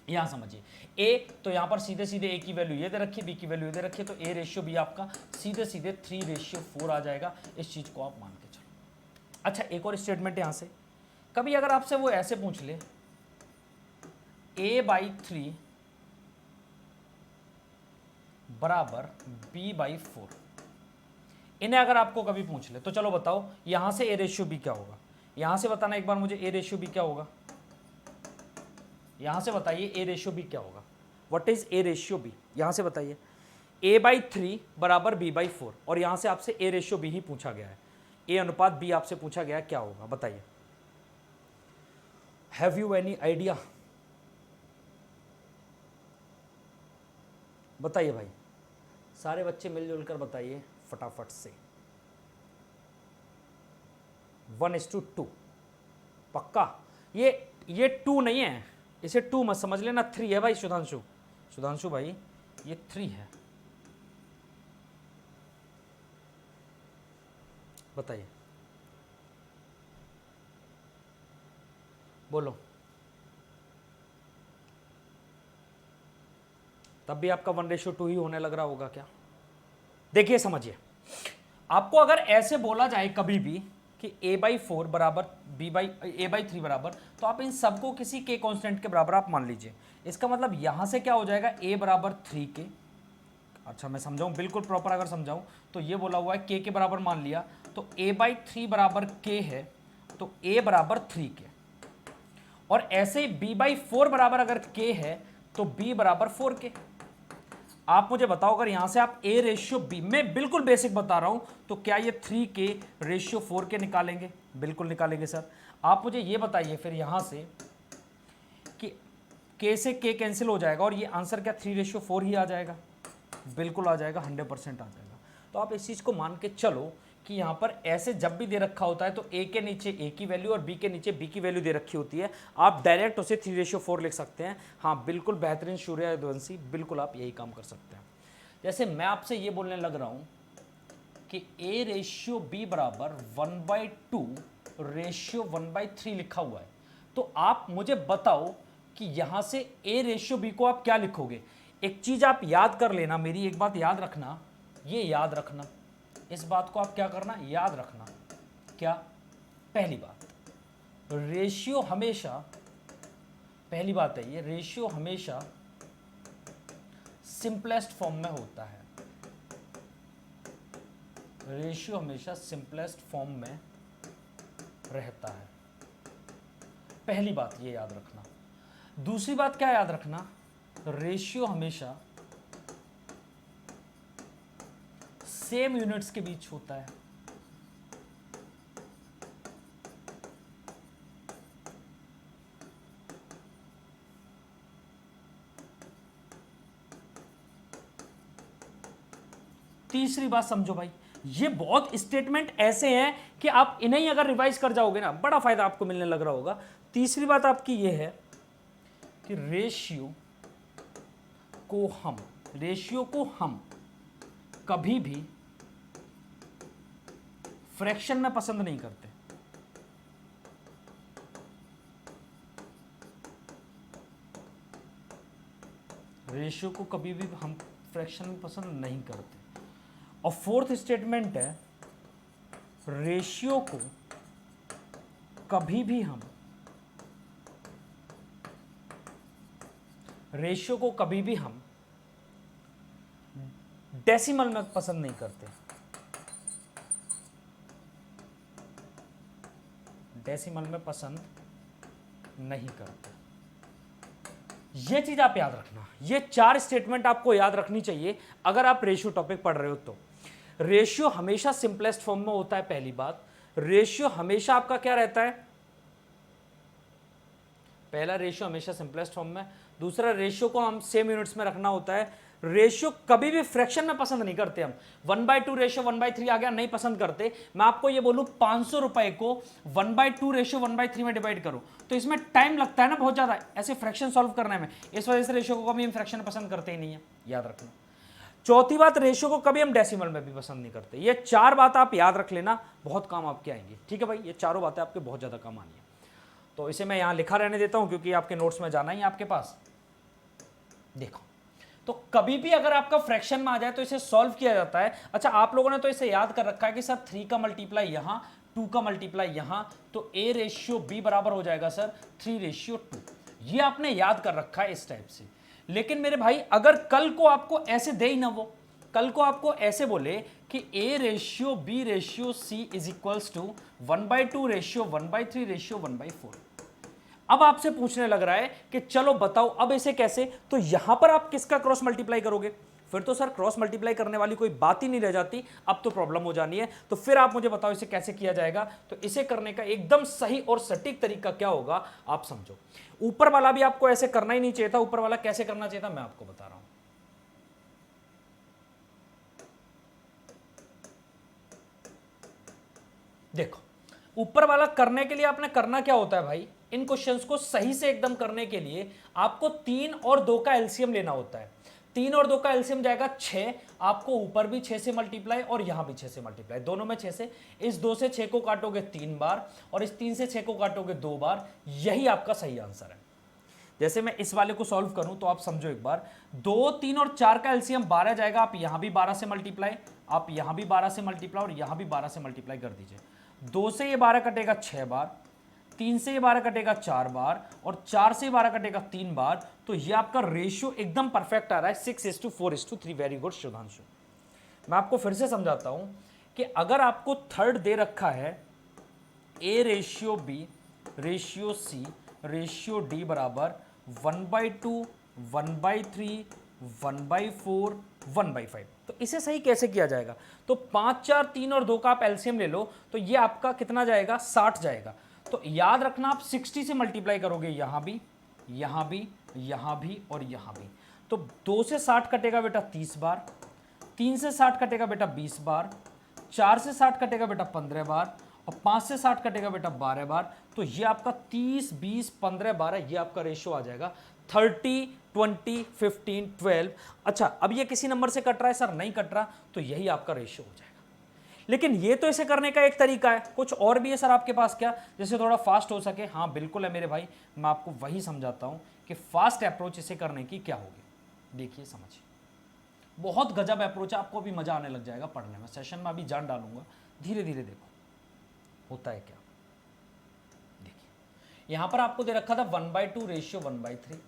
Speaker 1: यहां समझिए, ए तो यहां पर सीधे सीधे ए की वैल्यू ये दे रखिए, बी की वैल्यू ये दे रखिए, तो ए रेशियो बी आपका सीधे सीधे 3:4 आ जाएगा। इस चीज को आप मान के चलो। अच्छा, एक और स्टेटमेंट यहां से, कभी अगर आपसे वो ऐसे पूछ ले a/3 बराबर b/4, इन्हें अगर आपको कभी पूछ ले तो चलो बताओ यहां से ए रेशियो बी क्या होगा। यहां से बताना एक बार मुझे, ए रेशियो बी क्या होगा? यहां से बताइए ए रेशियो बी क्या होगा? What is A ratio B? यहां से बताइए। a/3 बराबर b/4, और यहां से आपसे ए रेशियो बी ही पूछा गया है, ए अनुपात बी आपसे पूछा गया है, क्या होगा? बताइए। Have you any idea? बताइए भाई, सारे बच्चे मिलजुल कर बताइए फटाफट से। 1:2 पक्का? ये 2 नहीं है, इसे 2 मत समझ लेना, 3 है भाई। सुधांशु भाई, ये 3 है। बताइए, बोलो। तब भी आपका 1:2 ही होने लग रहा होगा क्या? देखिए समझिए, आपको अगर ऐसे बोला जाए कभी भी कि a/4 बराबर a/3 बराबर, तो आप इन सबको किसी के कांस्टेंट के बराबर आप मान लीजिए। इसका मतलब यहां से क्या हो जाएगा? a बराबर 3 के। अच्छा मैं समझाऊं, बिल्कुल प्रॉपर अगर समझाऊं तो ये बोला हुआ है k के बराबर मान लिया, तो a/3 बराबर k है, तो a बराबर 3 के। और ऐसे ही b/4 बराबर अगर k है तो b बराबर 4 के। आप मुझे बताओ, अगर यहां से आप a रेशियो b, मैं बिल्कुल बेसिक बता रहा हूं, तो क्या ये 3 के रेशियो 4 के निकालेंगे? बिल्कुल निकालेंगे सर। आप मुझे ये बताइए फिर यहां से कि के से के कैंसिल हो जाएगा और ये आंसर क्या 3:4 ही आ जाएगा, बिल्कुल आ जाएगा, 100% आ जाएगा। तो आप इस चीज़ को मान के चलो कि यहाँ पर ऐसे जब भी दे रखा होता है तो ए के नीचे ए की वैल्यू और बी के नीचे बी की वैल्यू दे रखी होती है, आप डायरेक्ट उसे 3:4 लिख सकते हैं। हाँ बिल्कुल बेहतरीन सूर्य यदुवंशी, बिल्कुल आप यही काम कर सकते हैं। जैसे मैं आपसे ये बोलने लग रहा हूँ कि A/B बराबर 1/2:1/3 लिखा हुआ है, तो आप मुझे बताओ कि यहाँ से A/B को आप क्या लिखोगे। एक चीज़ आप याद कर लेना, मेरी एक बात याद रखना, ये याद रखना, इस बात को आप क्या करना, याद रखना। क्या? पहली बात, रेशियो हमेशा, पहली बात है ये, रेशियो हमेशा सिंपलेस्ट फॉर्म में होता है, रेशियो हमेशा सिंपलेस्ट फॉर्म में रहता है। पहली बात ये याद रखना। दूसरी बात क्या याद रखना, रेशियो हमेशा सेम यूनिट्स के बीच होता है। तीसरी बात समझो भाई, ये बहुत स्टेटमेंट ऐसे हैं कि आप इन्हें ही अगर रिवाइज कर जाओगे ना, बड़ा फायदा आपको मिलने लग रहा होगा। तीसरी बात आपकी ये है कि रेशियो को हम कभी भी फ्रैक्शन में पसंद नहीं करते। रेशियो को कभी भी हम फ्रैक्शन में पसंद नहीं करते। और फोर्थ स्टेटमेंट है, रेशियो को कभी भी हम डेसिमल में पसंद नहीं करते। डेसिमल में पसंद नहीं करते। ये चीज आप याद रखना, ये 4 स्टेटमेंट आपको याद रखनी चाहिए अगर आप रेशियो टॉपिक पढ़ रहे हो तो। रेशियो हमेशा सिंपलेस्ट फॉर्म में होता है, पहली बात। रेशियो हमेशा आपका क्या रहता है, पहला रेशियो हमेशा सिंपलेस्ट फॉर्म में। दूसरा, रेशियो को हम सेम यूनिट्स में रखना होता है। रेशियो कभी भी फ्रैक्शन में पसंद नहीं करते हम। 1/2 रेशियो 1/3 आ गया, नहीं पसंद करते। मैं आपको ये बोलूं 500 रुपए को 1/2 रेशियो 1/3 में डिवाइड करो तो इसमें टाइम लगता है ना बहुत ज्यादा ऐसे फ्रैक्शन सॉल्व करने में, इस वजह से रेशियो को कभी हम फ्रैक्शन में पसंद करते ही नहीं है, याद रखना। चौथी बात, रेशियो को कभी हम डेसिमल में भी पसंद नहीं करते। ये 4 बात आप याद रख लेना, बहुत काम आपके आएंगी, ठीक है भाई। ये चारों बातें आपके बहुत ज्यादा काम आनी है। तो इसे मैं यहां लिखा रहने देता हूं क्योंकि आपके नोट्स में जाना ही है आपके पास। देखो, तो कभी भी अगर आपका फ्रैक्शन में आ जाए तो इसे सॉल्व किया जाता है। अच्छा, आप लोगों ने तो इसे याद कर रखा है कि सर 3 का मल्टीप्लाई यहां, 2 का मल्टीप्लाई यहां, तो A/B बराबर हो जाएगा सर 3:2। ये आपने याद कर रखा है इस टाइप से। लेकिन मेरे भाई, अगर कल को आपको ऐसे दे ही ना, वो कल को आपको ऐसे बोले कि A/B/C इज इक्वल्स टू 1/2:1/3:1/4, अब आपसे पूछने लग रहा है कि चलो बताओ अब इसे कैसे, तो यहां पर आप किसका क्रॉस मल्टीप्लाई करोगे? फिर तो सर क्रॉस मल्टीप्लाई करने वाली कोई बात ही नहीं रह जाती, अब तो प्रॉब्लम हो जानी है। तो फिर आप मुझे बताओ इसे कैसे किया जाएगा। तो इसे करने का एकदम सही और सटीक तरीका क्या होगा, आप समझो। ऊपर वाला भी आपको ऐसे करना ही नहीं चाहिए था, ऊपर वाला कैसे करना चाहिए था मैं आपको बता रहा हूं। देखो, ऊपर वाला करने के लिए आपने करना क्या होता है भाई, इन क्वेश्चंस को सही से एकदम करने के लिए आपको 3 और 2 का एलसीएम लेना होता है। 3 और 2 का एलसीएम जाएगा 6, आपको ऊपर भी 6 से मल्टीप्लाई और यहां भी 6 से मल्टीप्लाई, दोनों में 6 से। इस 2 से 6 को काटोगे 3 बार और इस 3 से 6 को काटोगे 2 बार, यही आपका सही आंसर है। जैसे मैं इस वाले को सॉल्व करूं तो आप समझो एक बार, 2, 3 और 4 का एलसीएम 12 जाएगा, आप यहां भी 12 से मल्टीप्लाई, आप यहां भी 12 से मल्टीप्लाई और यहां भी 12 से मल्टीप्लाई कर दीजिए। 2 से ये 12 कटेगा 6 बार, 3 से ये 12 कटेगा 4 बार और 4 से 12 कटेगा 3 बार। तो ये आपका रेशियो एकदम परफेक्ट आ रहा है 6:4:3। Very good Shubhanshu. मैं आपको फिर से समझाता हूं कि अगर आपको थर्ड दे रखा है A/B/C/D बराबर 1/2, 1/3, 1/4, 1/5, तो इसे सही कैसे किया जाएगा? तो 5, 4, 3 और 2 का आप एलसीएम ले लो तो ये आपका कितना जाएगा, 60 जाएगा। तो याद रखना, आप 60 से मल्टीप्लाई करोगे, यहां भी, यहां भी, यहां भी और यहां भी। तो 2 से 60 कटेगा बेटा 30 बार, 3 से 60 कटेगा बेटा 20 बार, 4 से 60 कटेगा बेटा 15 बार, और 5 से 60 कटेगा बेटा 12 बार। तो ये आपका 30, 20, 15, 12 ये आपका रेशियो आ जाएगा 30, 20, 15, 12। अच्छा, अब ये किसी नंबर से कट रहा है सर, नहीं कट रहा, तो यही आपका रेशियो हो जाएगा। लेकिन ये तो इसे करने का एक तरीका है, कुछ और भी है सर आपके पास क्या, जैसे थोड़ा फास्ट हो सके? हाँ बिल्कुल है मेरे भाई, मैं आपको वही समझाता हूं कि फास्ट अप्रोच इसे करने की क्या होगी। देखिए समझिए, बहुत गजब अप्रोच है, आपको भी मजा आने लग जाएगा पढ़ने में। सेशन में अभी जान डालूंगा, धीरे धीरे देखो होता है क्या। देखिए यहां पर आपको दे रखा था 1/2 रेशियो 1/3,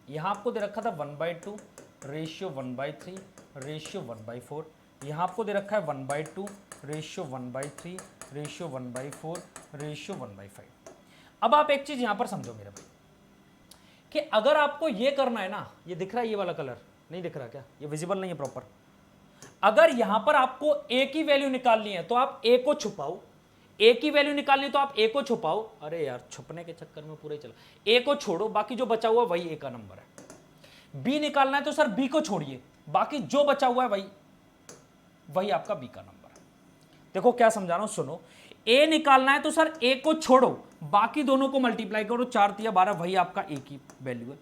Speaker 1: यहां आपको दे रखा था 1/2 रेशियो 1/3 रेशियो 1/4, यहां आपको दे रखा है 1/2 रेशियो 1/3 रेशियो 1/4 रेशियो 1/5। अब आप एक चीज यहां पर समझो मेरे भाई, कि अगर आपको ये करना है ना, ये दिख रहा है ये वाला कलर, नहीं दिख रहा क्या, ये विजिबल नहीं है प्रॉपर। अगर यहां पर आपको ए की वैल्यू निकालनी है तो आप ए को छुपाओ, ए की वैल्यू निकालनी तो आप ए को छुपाओ, अरे यार छुपने के चक्कर में पूरा ही चला, ए को छोड़ो, बाकी जो बचा हुआ वही ए का नंबर है। बी निकालना है तो सर बी को छोड़िए, बाकी जो बचा हुआ है वही आपका बी का नंबर है। देखो क्या समझा रहा हूं, सुनो, ए निकालना है तो सर ए को छोड़ो, बाकी दोनों को मल्टीप्लाई करो, 4 तिया 12 वही आपका ए की वैल्यू है।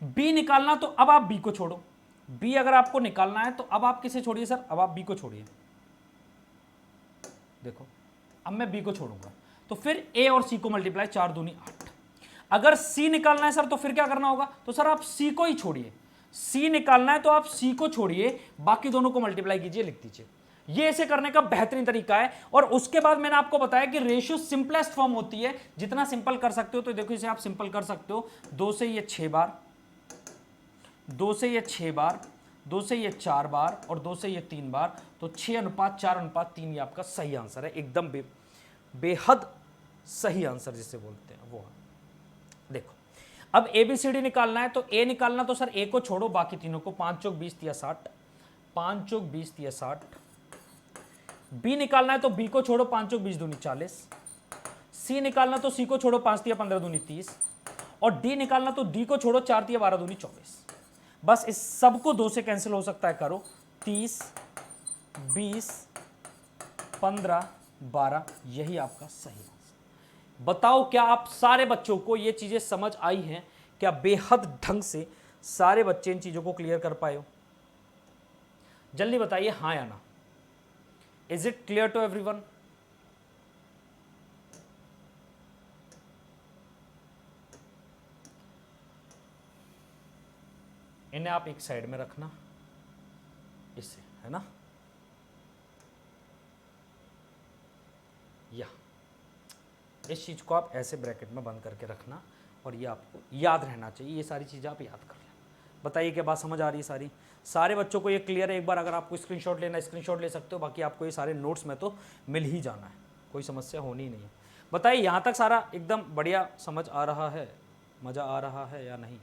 Speaker 1: बी निकालना तो अब आप बी को छोड़ो, बी अगर आपको निकालना है तो अब आप किसे छोड़िए सर, अब आप बी को छोड़िए। देखो अब मैं बी को छोड़ूंगा तो फिर ए और सी को मल्टीप्लाई, 4 दूनी 8। अगर सी निकालना है सर तो फिर क्या करना होगा, तो सर आप सी को ही छोड़िए, सी निकालना है तो आप सी को छोड़िए, बाकी दोनों को मल्टीप्लाई कीजिए, लिख दीजिए। ये इसे करने का बेहतरीन तरीका है। और उसके बाद मैंने आपको बताया कि रेशियो सिंपलेस्ट फॉर्म होती है, जितना सिंपल कर सकते हो। तो देखो इसे आप सिंपल कर सकते हो, 2 से ये 6 बार, 2 से ये 6 बार, 2 से ये 4 बार और 2 से ये 3 बार, तो 6:4:3 ये आपका सही आंसर है, एकदम बेहद सही आंसर जिसे बोलते हैं वो। देखो अब ABCD निकालना है तो ए निकालना तो सर ए को छोड़ो, बाकी तीनों को, 5 चौक 20 तिया 60, 5 चौक 20 तिया 60। बी निकालना है तो बी को छोड़ो, 5 चौक 20 दूनी 40। सी निकालना तो सी को छोड़ो, 5 तिया 15 दूनी 30। और डी निकालना तो डी को छोड़ो, 4 तिया 12 दूनी 24। बस इस सब को 2 से कैंसिल हो सकता है, करो, 30, 20, 15, 12 यही आपका सही आंसर। बताओ क्या आप सारे बच्चों को ये चीजें समझ आई हैं? क्या बेहद ढंग से सारे बच्चे इन चीजों को क्लियर कर पाए हो? जल्दी बताइए हाँ या ना। Is it clear to everyone? इन्हें आप एक साइड में रखना, इससे, है ना, या इस चीज को आप ऐसे ब्रैकेट में बंद करके रखना, और ये आपको याद रहना चाहिए, ये सारी चीजें आप याद कर लें। बताइए क्या बात समझ आ रही है सारी? सारे बच्चों को ये क्लियर है? एक बार अगर आपको स्क्रीनशॉट लेना, स्क्रीनशॉट ले सकते हो, बाकी आपको ये सारे नोट्स में तो मिल ही जाना है, कोई समस्या होनी ही नहीं है। बताइए यहाँ तक सारा एकदम बढ़िया समझ आ रहा है, मज़ा आ रहा है या नहीं?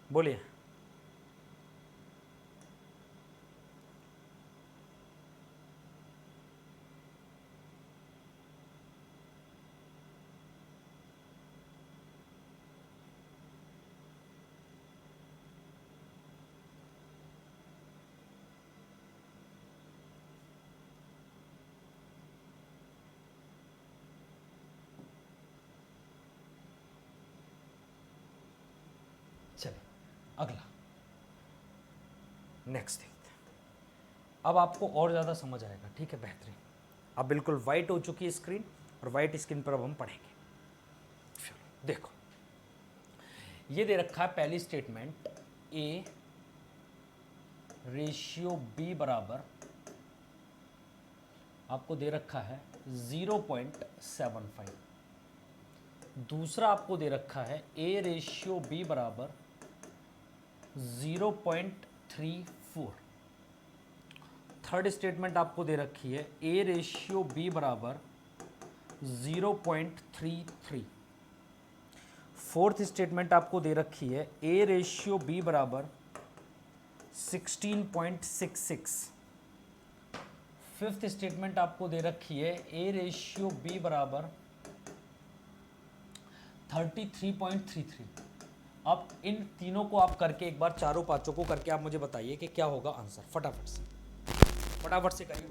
Speaker 1: बोलिए। चलिए अगला, नेक्स्ट देखते हैं। अब आपको और ज़्यादा समझ आएगा, ठीक है, बेहतरीन। अब बिल्कुल वाइट हो चुकी है स्क्रीन, और वाइट स्क्रीन पर अब हम पढ़ेंगे। चलो देखो, ये दे रखा है पहली स्टेटमेंट, ए रेशियो बी बराबर आपको दे रखा है 0.75। दूसरा आपको दे रखा है ए रेशियो बी बराबर 0.34। थर्ड स्टेटमेंट आपको दे रखी है ए रेशियो बी बराबर 0.33। फोर्थ स्टेटमेंट आपको दे रखी है ए रेशियो बी बराबर 16.66। फिफ्थ स्टेटमेंट आपको दे रखी है A/B बराबर 33.33। अब इन तीनों को आप करके एक बार चारों पांचों को करके आप मुझे बताइए कि क्या होगा आंसर। फटाफट से करिए।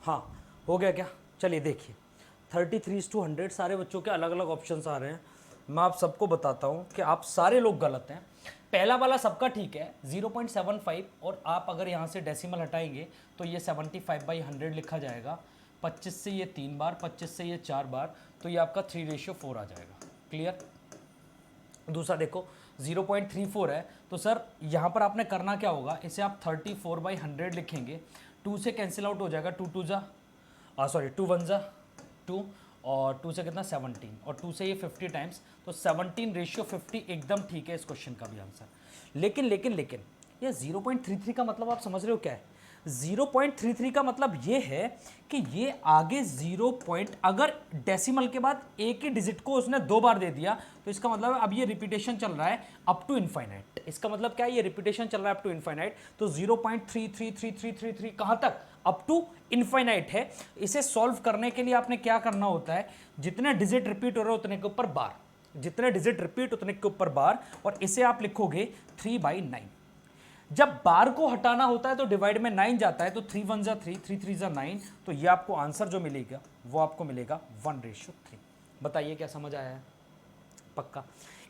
Speaker 1: हाँ, हो गया क्या? चलिए देखिए, 33:100 सारे बच्चों के अलग अलग ऑप्शंस आ रहे हैं। मैं आप सबको बताता हूँ कि आप सारे लोग गलत हैं। पहला वाला सबका ठीक है 0.75, और आप अगर यहाँ से डेसिमल हटाएंगे तो ये 75/100 लिखा जाएगा। 25 से ये 3 बार, 25 से ये 4 बार, तो ये आपका 3:4 आ जाएगा। क्लियर? दूसरा देखो 0.34 है, तो सर यहाँ पर आपने करना क्या होगा, इसे आप 34/100 लिखेंगे। 2 से कैंसिल आउट हो जाएगा, 2 1 जा 2, और 2 से कितना 17, और 2 से ये 50 टाइम्स, तो 17:50 एकदम ठीक है इस क्वेश्चन का भी आंसर। लेकिन ये 0.33 का मतलब आप समझ रहे हो क्या है? 0.33 का मतलब ये है कि ये आगे 0 पॉइंट, अगर डेसिमल के बाद एक ही डिजिट को उसने 2 बार दे दिया तो इसका मतलब अब ये रिपीटेशन चल रहा है अप टू इनफाइनाइट। इसका मतलब क्या है? ये रिपीटेशन चल रहा है अप टू इनफाइनाइट, तो 0.333333 कहां तक? अप टू इनफाइनाइट है। इसे सॉल्व करने के लिए आपने क्या करना होता है, जितने डिजिट रिपीट हो रहे उतने के ऊपर बार, जितने डिजिट रिपीट उतने के ऊपर बार, और इसे आप लिखोगे 3/9। जब बार को हटाना होता है तो डिवाइड में 9 जाता है, तो 3 1 जा 3, 3 3 जा 9, तो ये आपको आंसर जो मिलेगा वो आपको मिलेगा 1:3। बताइए क्या समझ आया है? पक्का?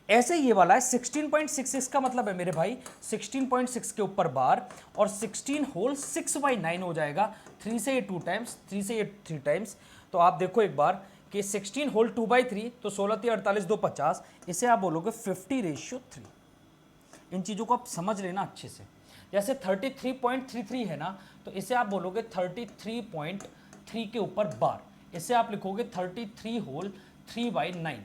Speaker 1: ऐसे ये वाला है 16.66 का मतलब है मेरे भाई 16.6 के ऊपर बार, और 16 होल 6/9 हो जाएगा। 3 से ये 2 टाइम्स, 3 से ये 3 टाइम्स, तो आप देखो एक बार कि 16 होल 2/3, तो 16 3 48 2 50, इसे आप बोलोगे 50:3। इन चीज़ों को आप समझ लेना अच्छे से। जैसे 33.33 है ना, तो इसे आप बोलोगे 33.3 के ऊपर बार, इसे आप लिखोगे 33 होल 3/9।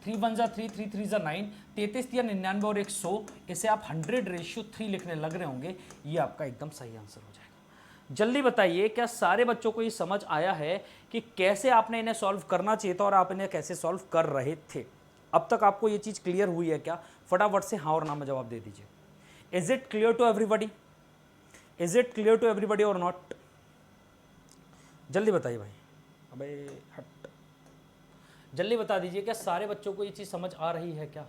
Speaker 1: 3 1 जा 3, 3 3 जा 9, 33 या 99 और 100, इसे आप 100:3 लिखने लग रहे होंगे। ये आपका एकदम सही आंसर हो जाएगा। जल्दी बताइए, क्या सारे बच्चों को ये समझ आया है कि कैसे आपने इन्हें सॉल्व करना चाहिए था और आप इन्हें कैसे सॉल्व कर रहे थे? अब तक आपको ये चीज़ क्लियर हुई है क्या? फटाफट से हाँ और ना में जवाब दे दीजिए। Is it clear to everybody? Is it clear to everybody और नॉट? जल्दी बताइए भाई। अबे हट, जल्दी बता दीजिए, क्या सारे बच्चों को ये चीज़ समझ आ रही है क्या?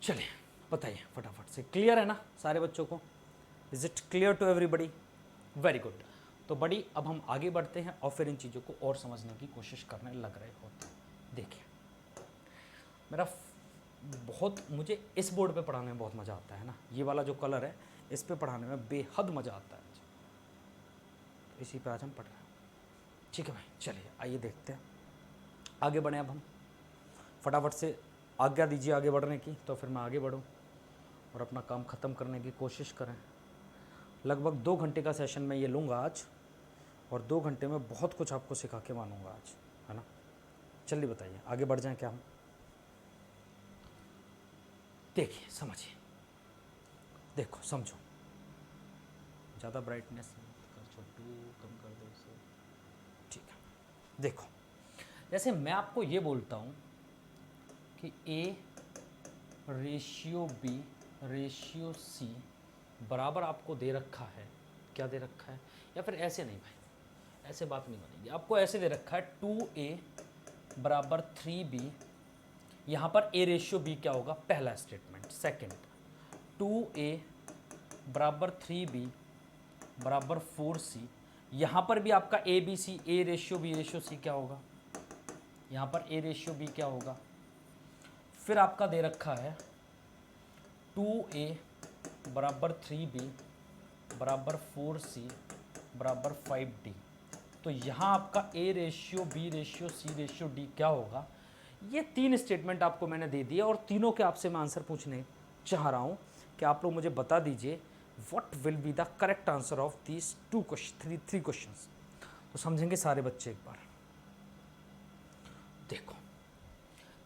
Speaker 1: चलिए बताइए फटाफट से, क्लियर है ना सारे बच्चों को? Is it clear to everybody? Very good. तो बड़ी अब हम आगे बढ़ते हैं और फिर इन चीज़ों को और समझने की कोशिश करने लग रहे होते हैं। देखिए मेरा मुझे इस बोर्ड पे पढ़ाने में बहुत मज़ा आता है ना, ये वाला जो कलर है इस पे पढ़ाने में बेहद मज़ा आता है मुझे, तो इसी पे आज हम पढ़ रहे हैं। ठीक है भाई, चलिए आइए देखते हैं, आगे बढ़ें। अब हम फटाफट से आज्ञा दीजिए आगे बढ़ने की, तो फिर मैं आगे बढ़ूँ और अपना काम ख़त्म करने की कोशिश करें। लगभग 2 घंटे का सेशन मैं ये लूँगा आज, और 2 घंटे में बहुत कुछ आपको सिखा के मानूंगा आज, है ना? चलिए बताइए आगे बढ़ जाएं क्या हम? देखिए समझिए, देखो समझो, ज़्यादा ब्राइटनेस कर, छोटू कम कर दो इसे, ठीक है। देखो जैसे मैं आपको ये बोलता हूँ कि A ratio B ratio C बराबर आपको दे रखा है, क्या दे रखा है? या फिर ऐसे नहीं भाई, ऐसे बात नहीं बनेगी, आपको ऐसे दे रखा है 2A बराबर 3B। यहाँ पर A रेशियो B क्या होगा? पहला स्टेटमेंट। सेकंड, 2A बराबर 3B बराबर 4C। यहाँ पर भी आपका A ratio B ratio C क्या होगा? यहाँ पर A रेशियो B क्या होगा? फिर आपका दे रखा है 2A बराबर 3B बराबर 4C बराबर 5D। तो यहाँ आपका A ratio B ratio C ratio D क्या होगा? ये 3 स्टेटमेंट आपको मैंने दे दिए और तीनों के आपसे मैं आंसर पूछने चाह रहा हूँ कि आप लोग मुझे बता दीजिए what will be the correct answer of these three questions. तो समझेंगे सारे बच्चे एक बार। देखो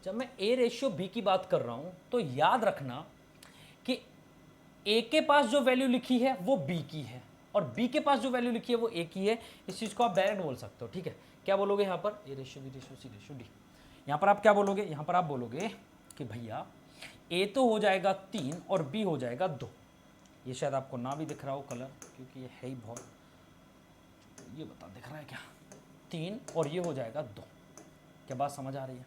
Speaker 1: जब मैं A रेशियो B की बात कर रहा हूँ तो याद रखना कि A के पास जो वैल्यू लिखी है वो B की है और B के पास जो वैल्यू लिखी है वो A की है। इस चीज़ को आप डायरेक्ट बोल सकते हो, ठीक है? क्या बोलोगे यहाँ पर? A ratio B ratio C ratio D। यहाँ पर आप क्या बोलोगे? यहाँ पर आप बोलोगे कि भैया A तो हो जाएगा 3 और B हो जाएगा 2। ये शायद आपको ना भी दिख रहा हो कलर, क्योंकि ये है ही बहुत, ये बता दिख रहा है क्या? 3 और ये हो जाएगा 2। क्या बात समझ आ रही है?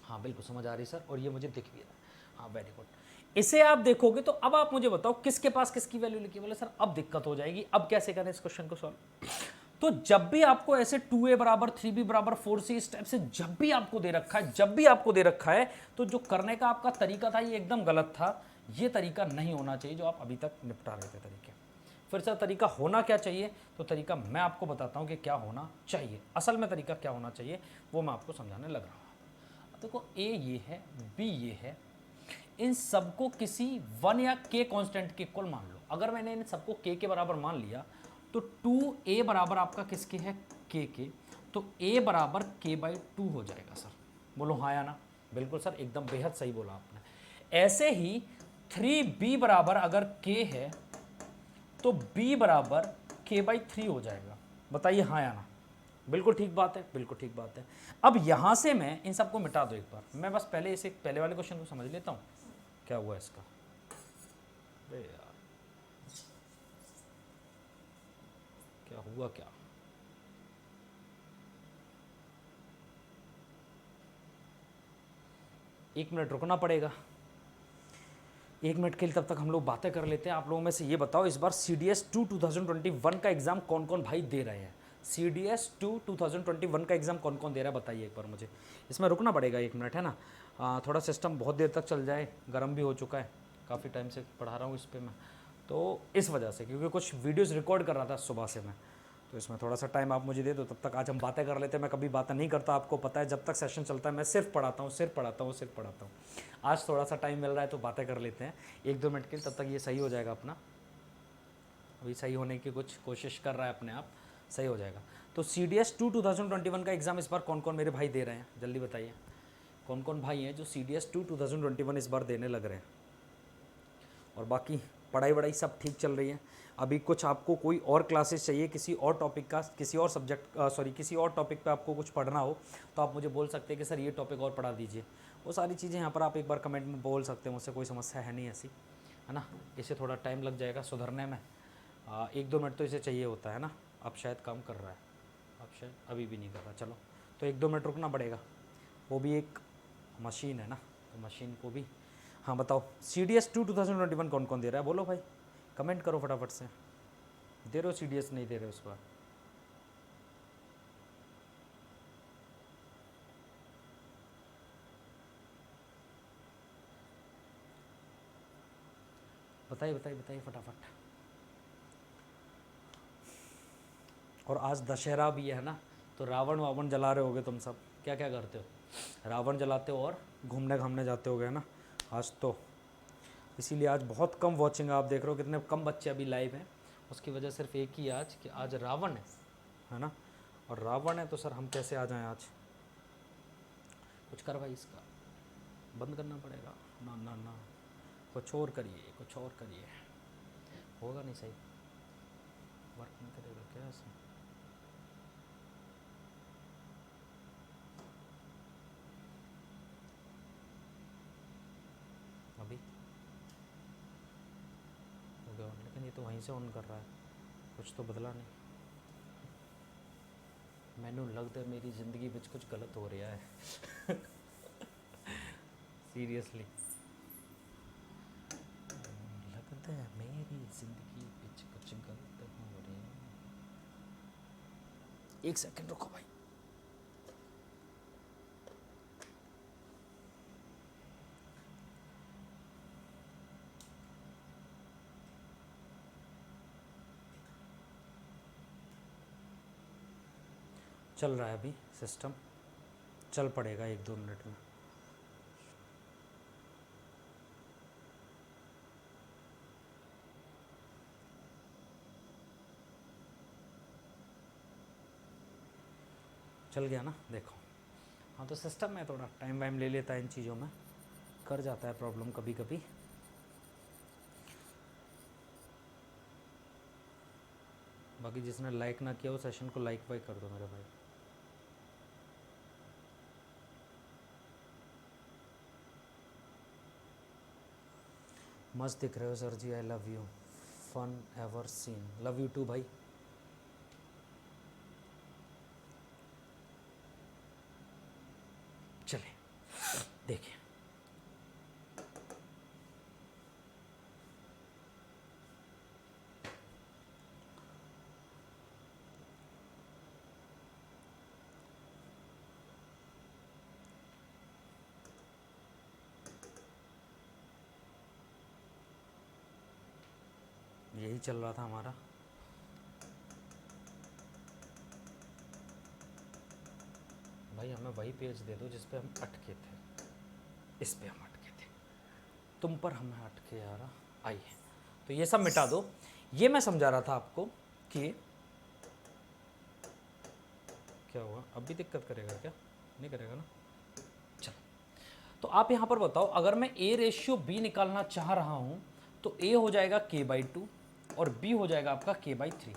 Speaker 1: हाँ बिल्कुल समझ आ रही है सर, और ये मुझे दिख भी रहा है। हाँ वेरी गुड। इसे आप देखोगे तो अब आप मुझे बताओ किसके पास किसकी वैल्यू लिखी है? बोले सर अब दिक्कत हो जाएगी, अब कैसे करें इस क्वेश्चन को सॉल्व? तो जब भी आपको ऐसे 2A बराबर 3B बराबर 4C इस टाइप से जब भी आपको दे रखा है, जब भी आपको दे रखा है, तो जो करने का आपका तरीका था ये एकदम गलत था। ये तरीका नहीं होना चाहिए जो आप अभी तक निपटा रहे थे तरीके। फिर से तरीका होना क्या चाहिए? तो तरीका मैं आपको बताता हूं कि क्या होना चाहिए। असल में तरीका क्या होना चाहिए वो मैं आपको समझाने लग रहा हूं। देखो A ये है, B ये है, इन सबको किसी 1 या k कांस्टेंट के इक्वल मान लो। अगर मैंने इन सबको k के बराबर मान लिया तो 2A बराबर आपका किसके है? k के। तो A बराबर k/2 हो जाएगा सर। बोलो हाँ या ना? बिल्कुल सर, एकदम बेहद सही बोला आपने। ऐसे ही 3B बराबर अगर k है तो B बराबर k/3 हो जाएगा। बताइए हाँ या ना? बिल्कुल ठीक बात है, बिल्कुल ठीक बात है। अब यहां से मैं इन सबको मिटा दो एक बार, मैं बस पहले इसे पहले वाले क्वेश्चन को समझ लेता हूं क्या हुआ इसका। अरे यार क्या हुआ क्या? एक मिनट रुकना पड़ेगा, 1 मिनट के लिए तब तक हम लोग बातें कर लेते हैं। आप लोगों में से ये बताओ इस बार CDS 2 2021 का एग्जाम कौन कौन भाई दे रहे हैं? CDS 2 2021 का एग्जाम कौन कौन दे रहा है बताइए एक बार मुझे। इसमें रुकना पड़ेगा 1 मिनट, है ना? थोड़ा सिस्टम बहुत देर तक चल जाए, गर्म भी हो चुका है, काफ़ी टाइम से पढ़ा रहा हूँ इस पर मैं, तो इस वजह से, क्योंकि कुछ वीडियोज़ रिकॉर्ड कर रहा था सुबह से मैं, तो इसमें थोड़ा सा टाइम आप मुझे दे दो, तब तक आज हम बातें कर लेते हैं। मैं कभी बातें नहीं करता, आपको पता है, जब तक सेशन चलता है मैं सिर्फ पढ़ाता हूँ, सिर्फ पढ़ाता हूँ, सिर्फ पढ़ाता हूँ। आज थोड़ा सा टाइम मिल रहा है तो बातें कर लेते हैं 1-2 मिनट के लिए, तब तक ये सही हो जाएगा अपना। अभी सही होने की कुछ कोशिश कर रहा है, अपने आप सही हो जाएगा। तो CDS 2 2021 का एग्ज़ाम इस बार कौन कौन मेरे भाई दे रहे हैं? जल्दी बताइए कौन कौन भाई हैं जो CDS 2 2021 इस बार देने लग रहे हैं? और बाकी पढ़ाई वढ़ाई सब ठीक चल रही है? अभी कुछ आपको कोई और क्लासेस चाहिए किसी और टॉपिक का, किसी और सब्जेक्ट किसी और टॉपिक पे आपको कुछ पढ़ना हो तो आप मुझे बोल सकते हैं कि सर ये टॉपिक और पढ़ा दीजिए। वो सारी चीज़ें यहाँ पर आप एक बार कमेंट में बोल सकते हैं, मुझसे कोई समस्या है नहीं ऐसी, है ना? इसे थोड़ा टाइम लग जाएगा सुधरने में, 1-2 मिनट तो इसे चाहिए होता है ना। अब शायद काम कर रहा है, अब शायद अभी भी नहीं कर रहा, चलो तो 1-2 मिनट रुकना पड़ेगा। वो भी एक मशीन है ना, तो मशीन को भी हाँ बताओ, CDS2 2021 कौन कौन दे रहा है, बोलो भाई, कमेंट करो फटाफट से। दे रहे हो CDS, नहीं दे रहे हो उस बार? बताइए बताइए बताइए फटाफट। और आज दशहरा भी है ना, तो रावण वावण जला रहे होगे तुम सब, क्या क्या करते हो? रावण जलाते हो और घूमने घामने जाते होगे ना आज तो, इसीलिए आज बहुत कम वॉचिंग आप देख रहे हो, कितने कम बच्चे अभी लाइव हैं। उसकी वजह सिर्फ एक ही आज कि आज रावण है ना, और रावण है तो सर हम कैसे आ जाएं आज? कुछ कर भाई, इसका बंद करना पड़ेगा। ना ना ना, कुछ और करिए, कुछ और करिए, होगा नहीं सही, वर्क नहीं करेगा क्या ऐसे? अभी हो गया, लेकिन ये तो वहीं से ऑन कर रहा है, कुछ तो बदला नहीं। मैनू लगता है मेरी ज़िंदगी में कुछ गलत हो रहा है सीरियसली लगता है मेरी ज़िंदगी में कुछ गलत हो रहा है। एक सेकंड रुको भाई। चल रहा है अभी सिस्टम, चल पड़ेगा 1-2 मिनट में। चल गया ना, देखो। हाँ तो सिस्टम में थोड़ा टाइम वाइम ले लेता है इन चीज़ों में, कर जाता है प्रॉब्लम कभी कभी। बाकी जिसने लाइक ना किया वो सेशन को लाइक वाइक कर दो मेरे भाई। मस्त दिख रहे हो sir ji, I love you, fun ever seen, love you too भाई। चले देखिए, यही चल रहा था हमारा। भाई हमें वही पेज दे दो जिस पे हम अटके थे, इस पे हम अटके थे, तुम पर हमें अटके यार। आइए, तो ये सब मिटा दो। ये मैं समझा रहा था आपको कि क्या हुआ, अब भी दिक्कत करेगा क्या? नहीं करेगा ना, चलो। तो आप यहाँ पर बताओ, अगर मैं A/B निकालना चाह रहा हूँ तो A हो जाएगा K/2 और B हो जाएगा आपका K/3।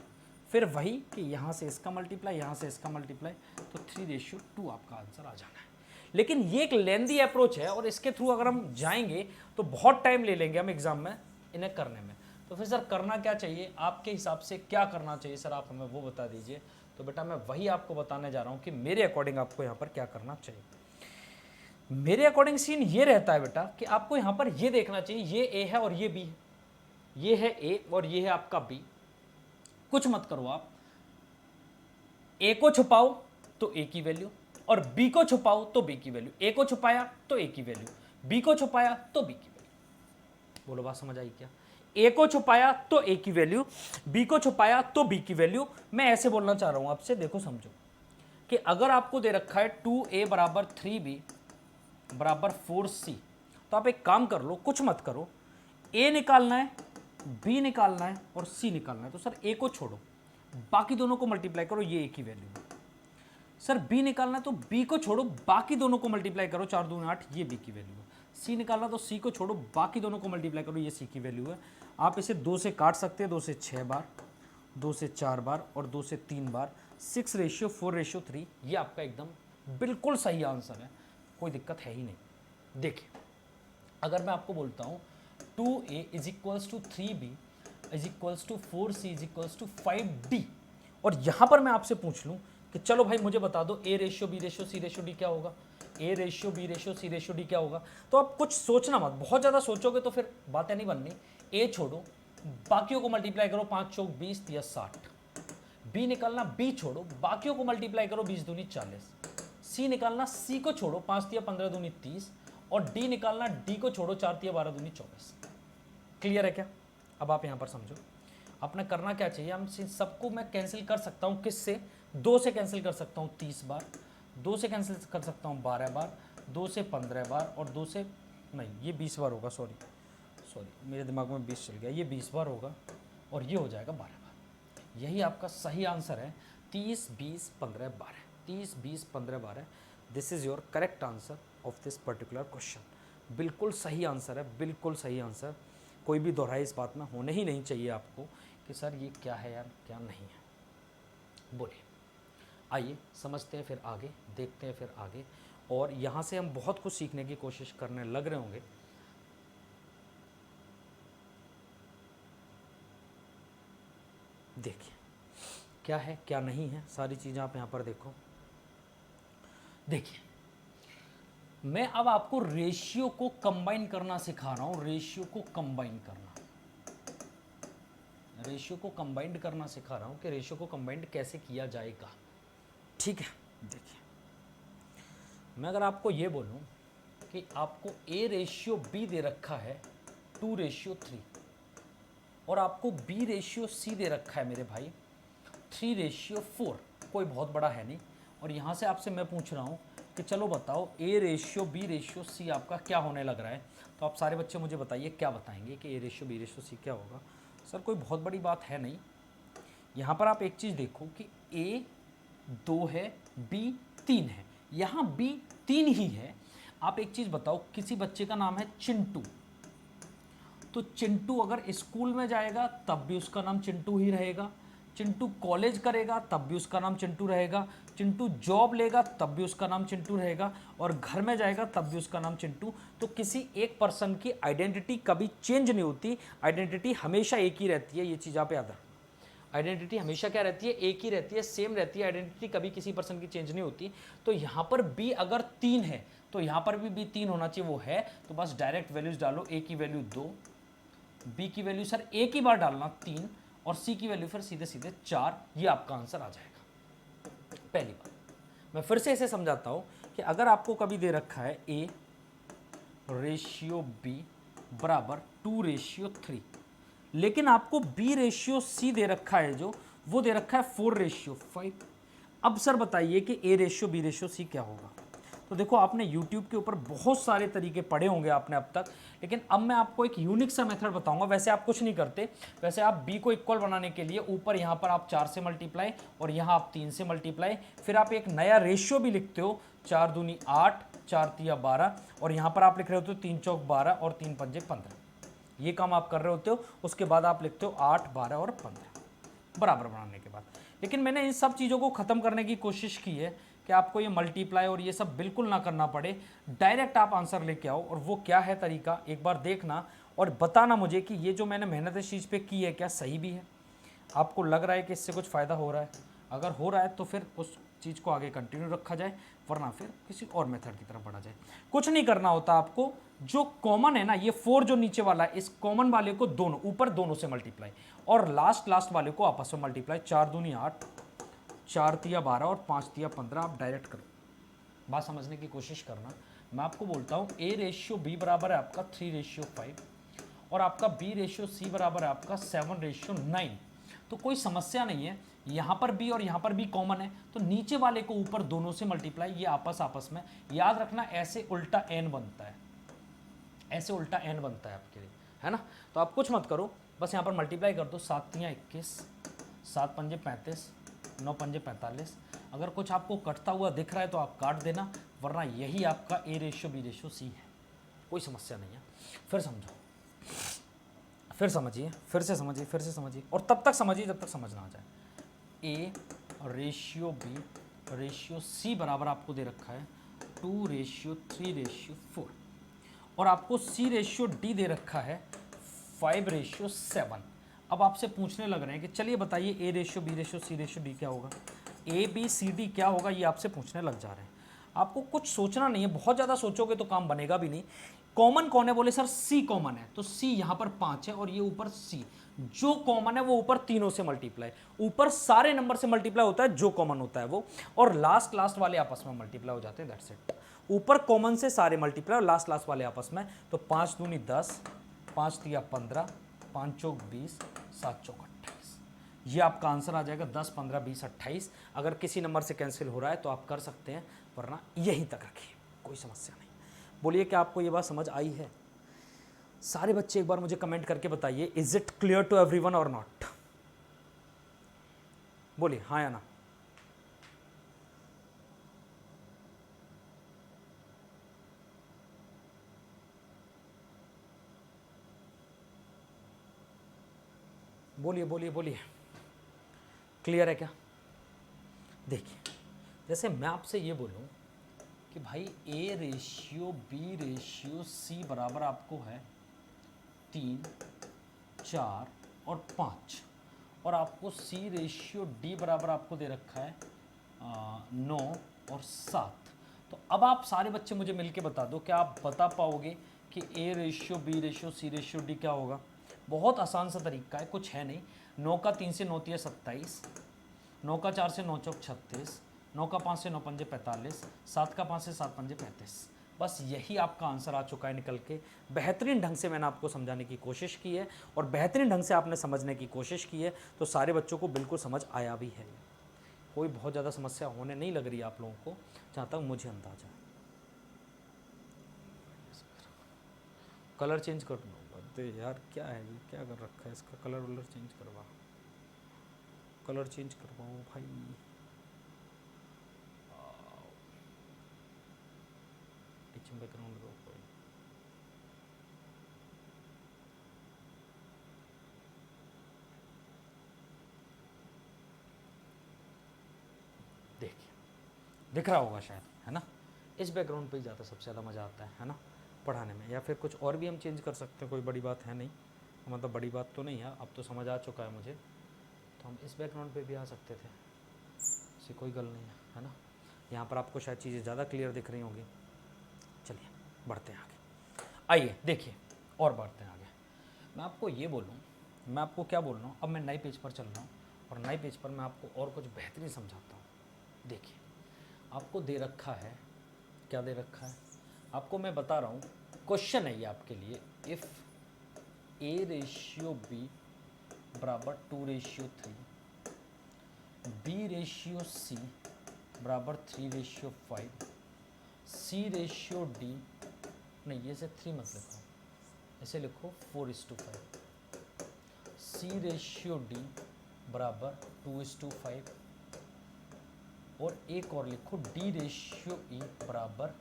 Speaker 1: फिर वही कि यहाँ से इसका मल्टीप्लाई, यहाँ से इसका मल्टीप्लाई, तो 3/2 आपका आंसर आ जाना है। लेकिन ये एक लेंदी अप्रोच है और इसके थ्रू अगर हम जाएंगे तो बहुत टाइम ले लेंगे हम एग्जाम में इन्हें करने में। तो फिर सर करना क्या चाहिए आपके हिसाब से, क्या करना चाहिए सर, आप हमें वो बता दीजिए। तो बेटा मैं वही आपको बताने जा रहा हूँ कि मेरे अकॉर्डिंग आपको यहाँ पर क्या करना चाहिए। मेरे अकॉर्डिंग सीन ये रहता है बेटा कि आपको यहाँ पर ये देखना चाहिए, ये ए है और ये बी है, ये है ए और ये है आपका बी। कुछ मत करो आप, ए को छुपाओ तो ए की वैल्यू, और बी को छुपाओ तो बी की वैल्यू। ए को छुपाया तो ए की वैल्यू, बी को छुपाया तो बी की वैल्यू। बोलो बात समझ आई क्या? ए को छुपाया तो ए की वैल्यू, बी को छुपाया तो बी की वैल्यू। मैं ऐसे बोलना चाह रहा हूं आपसे, देखो समझो कि अगर आपको दे रखा है 2a बराबर 3b बराबर 4c, तो आप एक काम कर लो, कुछ मत करो, a निकालना है, b निकालना है और c निकालना है। तो सर a को छोड़ो, बाकी दोनों को मल्टीप्लाई करो, ये a की वैल्यू है। सर b निकालना है तो b को छोड़ो, बाकी दोनों को मल्टीप्लाई करो, 4 दूनी 8, ये b की वैल्यू है। c निकालना तो c को छोड़ो, बाकी दोनों को मल्टीप्लाई करो, ये c की वैल्यू है। आप इसे 2 से काट सकते हैं, 2 से 6 बार, 2 से 4 बार और 2 से 3 बार, 6/4/3। ये आपका एकदम बिल्कुल सही आंसर है, कोई दिक्कत है ही नहीं। देखिए, अगर मैं आपको बोलता हूँ 2a is equals to 3b is equals to 4c is equals to 5d, और यहाँ पर मैं आपसे पूछ लूँ कि चलो भाई मुझे बता दो A/B/C/D क्या होगा। A ratio B ratio C ratio D क्या होगा। तो आप कुछ सोचना मत, बहुत ज़्यादा सोचोगे तो फिर बातें नहीं बननी। ए छोड़ो, बाकियों को मल्टीप्लाई करो, 5 चौक 20 या 60। बी निकालना, बी छोड़ो, बाकियों को मल्टीप्लाई करो, 20 दूनी 40। सी निकालना, सी को छोड़ो, 5 या 15 दूनी 30। और डी निकालना, डी को छोड़ो, 4 या 12 दूनी 24। क्लियर है क्या। अब आप यहां पर समझो आपने करना क्या चाहिए। हम सबको मैं कैंसिल कर सकता हूं, किससे, 2 से कैंसिल कर सकता हूं 30 बार, 2 से कैंसिल कर सकता हूं 12 बार, 2 से 15 बार, और 2 से नहीं, ये 20 बार होगा, सॉरी मेरे दिमाग में 20 चल गया, ये 20 बार होगा और ये हो जाएगा 12 बार। यही आपका सही आंसर है, 30 20 15 12, 30 20 15 12। This is your correct answer of this particular question. बिल्कुल सही आंसर है, बिल्कुल सही आंसर। कोई भी दोहराई इस बात में होने ही नहीं चाहिए आपको कि सर ये क्या है यार, क्या नहीं है। बोलिए, आइए समझते हैं फिर आगे, देखते हैं फिर आगे। और यहाँ से हम बहुत कुछ सीखने की कोशिश करने लग रहे होंगे। देखिए क्या है क्या नहीं है, सारी चीज़ें आप यहाँ पर देखो। देखिए मैं अब आपको रेशियो को कंबाइन करना सिखा रहा हूँ, रेशियो को कंबाइन करना, रेशियो को कंबाइंड करना सिखा रहा हूँ कि रेशियो को कंबाइंड कैसे किया जाएगा। ठीक है, देखिए मैं अगर आपको ये बोलूँ कि आपको ए रेशियो बी दे रखा है 2:3, और आपको बी रेशियो सी दे रखा है मेरे भाई 3:4, कोई बहुत बड़ा है नहीं। और यहाँ से आपसे मैं पूछ रहा हूँ कि चलो बताओ A ratio B ratio C आपका क्या होने लग रहा है। तो आप सारे बच्चे मुझे बताइए क्या बताएंगे कि A ratio B ratio C क्या होगा। सर कोई बहुत बड़ी बात है नहीं। यहाँ पर आप एक चीज़ देखो कि ए 2 है, बी 3 है, यहाँ बी 3 ही है। आप एक चीज़ बताओ, किसी बच्चे का नाम है चिंटू, तो चिंटू अगर स्कूल में जाएगा तब भी उसका नाम चिंटू ही रहेगा, चिंटू कॉलेज करेगा तब भी उसका नाम चिंटू रहेगा, चिंटू जॉब लेगा तब भी उसका नाम चिंटू रहेगा, और घर में जाएगा तब भी उसका नाम चिंटू। तो किसी एक पर्सन की आइडेंटिटी कभी चेंज नहीं होती, आइडेंटिटी हमेशा एक ही रहती है। ये चीज़ आप याद रखना, आइडेंटिटी हमेशा क्या रहती है, एक ही रहती है, सेम रहती है। आइडेंटिटी कभी किसी पर्सन की चेंज नहीं होती। तो यहाँ पर बी अगर 3 है तो यहाँ पर भी बी 3 होना चाहिए, वो है। तो बस डायरेक्ट वैल्यूज डालो, ए की वैल्यू 2, बी की वैल्यू सर एक ही बार डालना 3, और सी की वैल्यू फिर सीधे सीधे 4। ये आपका आंसर आ जाएगा। पहली बात मैं फिर से इसे समझाता हूं कि अगर आपको कभी दे रखा है ए रेशियो बी बराबर 2:3, लेकिन आपको बी रेशियो सी दे रखा है, जो वो दे रखा है 4:5। अब सर बताइए कि A ratio B ratio C क्या होगा। तो देखो आपने YouTube के ऊपर बहुत सारे तरीके पढ़े होंगे आपने अब तक, लेकिन अब मैं आपको एक यूनिक सा मेथड बताऊंगा। वैसे आप कुछ नहीं करते, वैसे आप b को इक्वल बनाने के लिए ऊपर यहाँ पर आप 4 से मल्टीप्लाई और यहाँ आप 3 से मल्टीप्लाई, फिर आप एक नया रेशियो भी लिखते हो, 4 दूनी 8, 4 तिया 12, और यहाँ पर आप लिख रहे होते हो 3 चौक 12 और 3 पंजे 15। ये काम आप कर रहे होते हो। उसके बाद आप लिखते हो 8 12 और 15 बराबर बनाने के बाद। लेकिन मैंने इन सब चीज़ों को ख़त्म करने की कोशिश की है कि आपको ये मल्टीप्लाई और ये सब बिल्कुल ना करना पड़े, डायरेक्ट आप आंसर लेके आओ। और वो क्या है तरीका, एक बार देखना और बताना मुझे कि ये जो मैंने मेहनत इस चीज़ पे की है क्या सही भी है, आपको लग रहा है कि इससे कुछ फ़ायदा हो रहा है। अगर हो रहा है तो फिर उस चीज़ को आगे कंटिन्यू रखा जाए, वरना फिर किसी और मेथड की तरफ बढ़ा जाए। कुछ नहीं करना होता आपको, जो कॉमन है ना, ये 4 जो नीचे वाला है, इस कॉमन वाले को दोनों ऊपर दोनों से मल्टीप्लाई, और लास्ट वाले को आपस में मल्टीप्लाई। 4 दूनी 8, 4 तिया 12 और 5 तिया 15। आप डायरेक्ट करो, बात समझने की कोशिश करना। मैं आपको बोलता हूँ ए रेशियो बी बराबर है आपका 3:5, और आपका बी रेशियो सी बराबर है आपका 7:9। तो कोई समस्या नहीं है, यहाँ पर बी और यहाँ पर बी कॉमन है, तो नीचे वाले को ऊपर दोनों से मल्टीप्लाई, ये आपस में। याद रखना ऐसे उल्टा एन बनता है, ऐसे उल्टा एन बनता है आपके लिए, है ना। तो आप कुछ मत करो, बस यहाँ पर मल्टीप्लाई कर दो। 7 तिया 21, 7 पंजे 35, 9 पंजे 45। अगर कुछ आपको कटता हुआ दिख रहा है तो आप काट देना, वरना यही आपका A ratio B ratio C है, कोई समस्या नहीं है। फिर समझो, फिर समझिए, फिर से समझिए, फिर से समझिए, और तब तक समझिए जब तक समझ ना आ जाए। A ratio B ratio C बराबर आपको दे रखा है 2:3:4, और आपको सी रेशियो डी दे रखा है 5:7। अब आपसे पूछने लग रहे हैं कि चलिए बताइए A ratio B ratio C ratio D क्या होगा, ए बी सी डी क्या होगा, ये आपसे पूछने लग जा रहे हैं। आपको कुछ सोचना नहीं है, बहुत ज़्यादा सोचोगे तो काम बनेगा भी नहीं। कॉमन कौन है, बोले सर सी कॉमन है, तो सी यहाँ पर 5 है और ये ऊपर सी, जो कॉमन है वो ऊपर तीनों से मल्टीप्लाई, ऊपर सारे नंबर से मल्टीप्लाई होता है जो कॉमन होता है वो, और लास्ट लास्ट वाले आपस में मल्टीप्लाई हो जाते हैं, दैट्स इट। ऊपर कॉमन से सारे मल्टीप्लाई और लास्ट लास्ट वाले आपस में, तो 5 दूनी 10, 5 तिया 15, 5 चौक 20, 7 चौक 28, ये आपका आंसर आ जाएगा 10, 15, 20, 28। अगर किसी नंबर से कैंसिल हो रहा है तो आप कर सकते हैं, वरना यहीं तक रखिए, कोई समस्या नहीं। बोलिए क्या आपको ये बात समझ आई है? सारे बच्चे एक बार मुझे कमेंट करके बताइए, is it clear to everyone और नॉट? बोलिए हाँ या ना। बोलिए बोलिए बोलिए, क्लियर है क्या? देखिए, जैसे मैं आपसे ये बोलूं कि भाई A ratio B ratio C बराबर आपको है 3, 4 और 5, और आपको सी रेशियो डी बराबर आपको दे रखा है 9 और 7। तो अब आप सारे बच्चे मुझे मिलके बता दो, क्या आप बता पाओगे कि A ratio B ratio C ratio D क्या होगा? बहुत आसान सा तरीका है, कुछ है नहीं। 9 का 3 से 9 तिया 27, 9 का 4 से 9 चौक 36, 9 का 5 से 9 पंजे 45, 7 का 5 से 7 पंजे 35। बस यही आपका आंसर आ चुका है निकल के। बेहतरीन ढंग से मैंने आपको समझाने की कोशिश की है और बेहतरीन ढंग से आपने समझने की कोशिश की है, तो सारे बच्चों को बिल्कुल समझ आया भी है। कोई बहुत ज़्यादा समस्या होने नहीं लग रही है आप लोगों को, जहाँ तक मुझे अंदाजा है। कलर चेंज कर दो यार, क्या है ये, क्या कर रखा है इसका? कलर वलर चेंज करवा, कलर चेंज करवाओ भाई। टीचिंग बैकग्राउंड दो कोई। देखिए, दिख रहा होगा शायद, है ना? इस बैकग्राउंड पे ही ज़्यादा सबसे ज़्यादा मज़ा आता है ना, पढ़ाने में। या फिर कुछ और भी हम चेंज कर सकते हैं, कोई बड़ी बात है नहीं, मतलब बड़ी बात तो नहीं है, अब तो समझ आ चुका है मुझे, तो हम इस बैकग्राउंड पे भी आ सकते थे, ऐसी कोई गल नहीं है ना? यहाँ पर आपको शायद चीज़ें ज़्यादा क्लियर दिख रही होंगी। चलिए बढ़ते हैं आगे, आइए देखिए और बढ़ते हैं आगे। मैं आपको ये बोलूँ, मैं आपको क्या बोल रहा हूँ, अब मैं नए पेज पर चल रहा हूँ और नए पेज पर मैं आपको और कुछ बेहतरीन समझाता हूँ। देखिए, आपको दे रखा है, क्या दे रखा है आपको, मैं बता रहा हूँ, क्वेश्चन है ये आपके लिए। इफ़ ए रेशियो बी बराबर 2:3, बी रेशियो सी बराबर 3:5, सी रेशियो डी, नहीं ये से 3 मत लिखो, ऐसे लिखो 4:5, सी रेशियो डी बराबर 2:5, और एक और लिखो डी रेशियो ई बराबर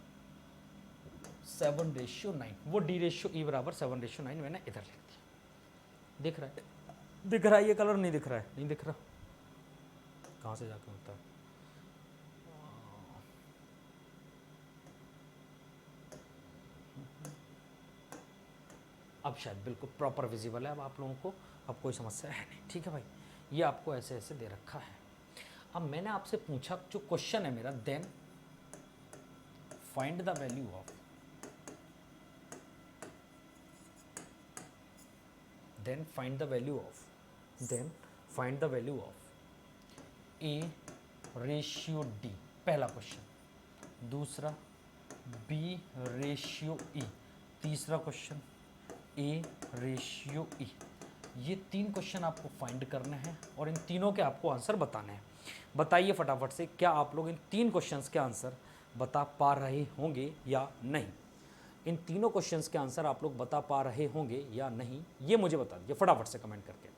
Speaker 1: 7:9। वो डी रेशियो ई बराबर 7:9 मैंने इधर लिख दिया। दिख रहा है? दिख रहा है ये कलर? नहीं दिख रहा है? नहीं दिख रहा, कहाँ से जाके होता है? अब शायद बिल्कुल प्रॉपर विजिबल है अब आप लोगों को, अब कोई समस्या है नहीं, ठीक है भाई? ये आपको ऐसे ऐसे दे रखा है। अब मैंने आपसे पूछा, जो क्वेश्चन है मेरा, then find the value of, then find the value of, then find the value of A ratio D, पहला क्वेश्चन। दूसरा बी रेशियो ई, तीसरा क्वेश्चन ए रेशियो ई। ये 3 क्वेश्चन आपको फाइंड करने हैं और इन तीनों के आपको आंसर बताने हैं। बताइए फटाफट से, क्या आप लोग इन 3 क्वेश्चंस के आंसर बता पा रहे होंगे या नहीं? इन तीनों क्वेश्चंस के आंसर आप लोग बता पा रहे होंगे या नहीं, ये मुझे बता दीजिए फटाफट से कमेंट करके।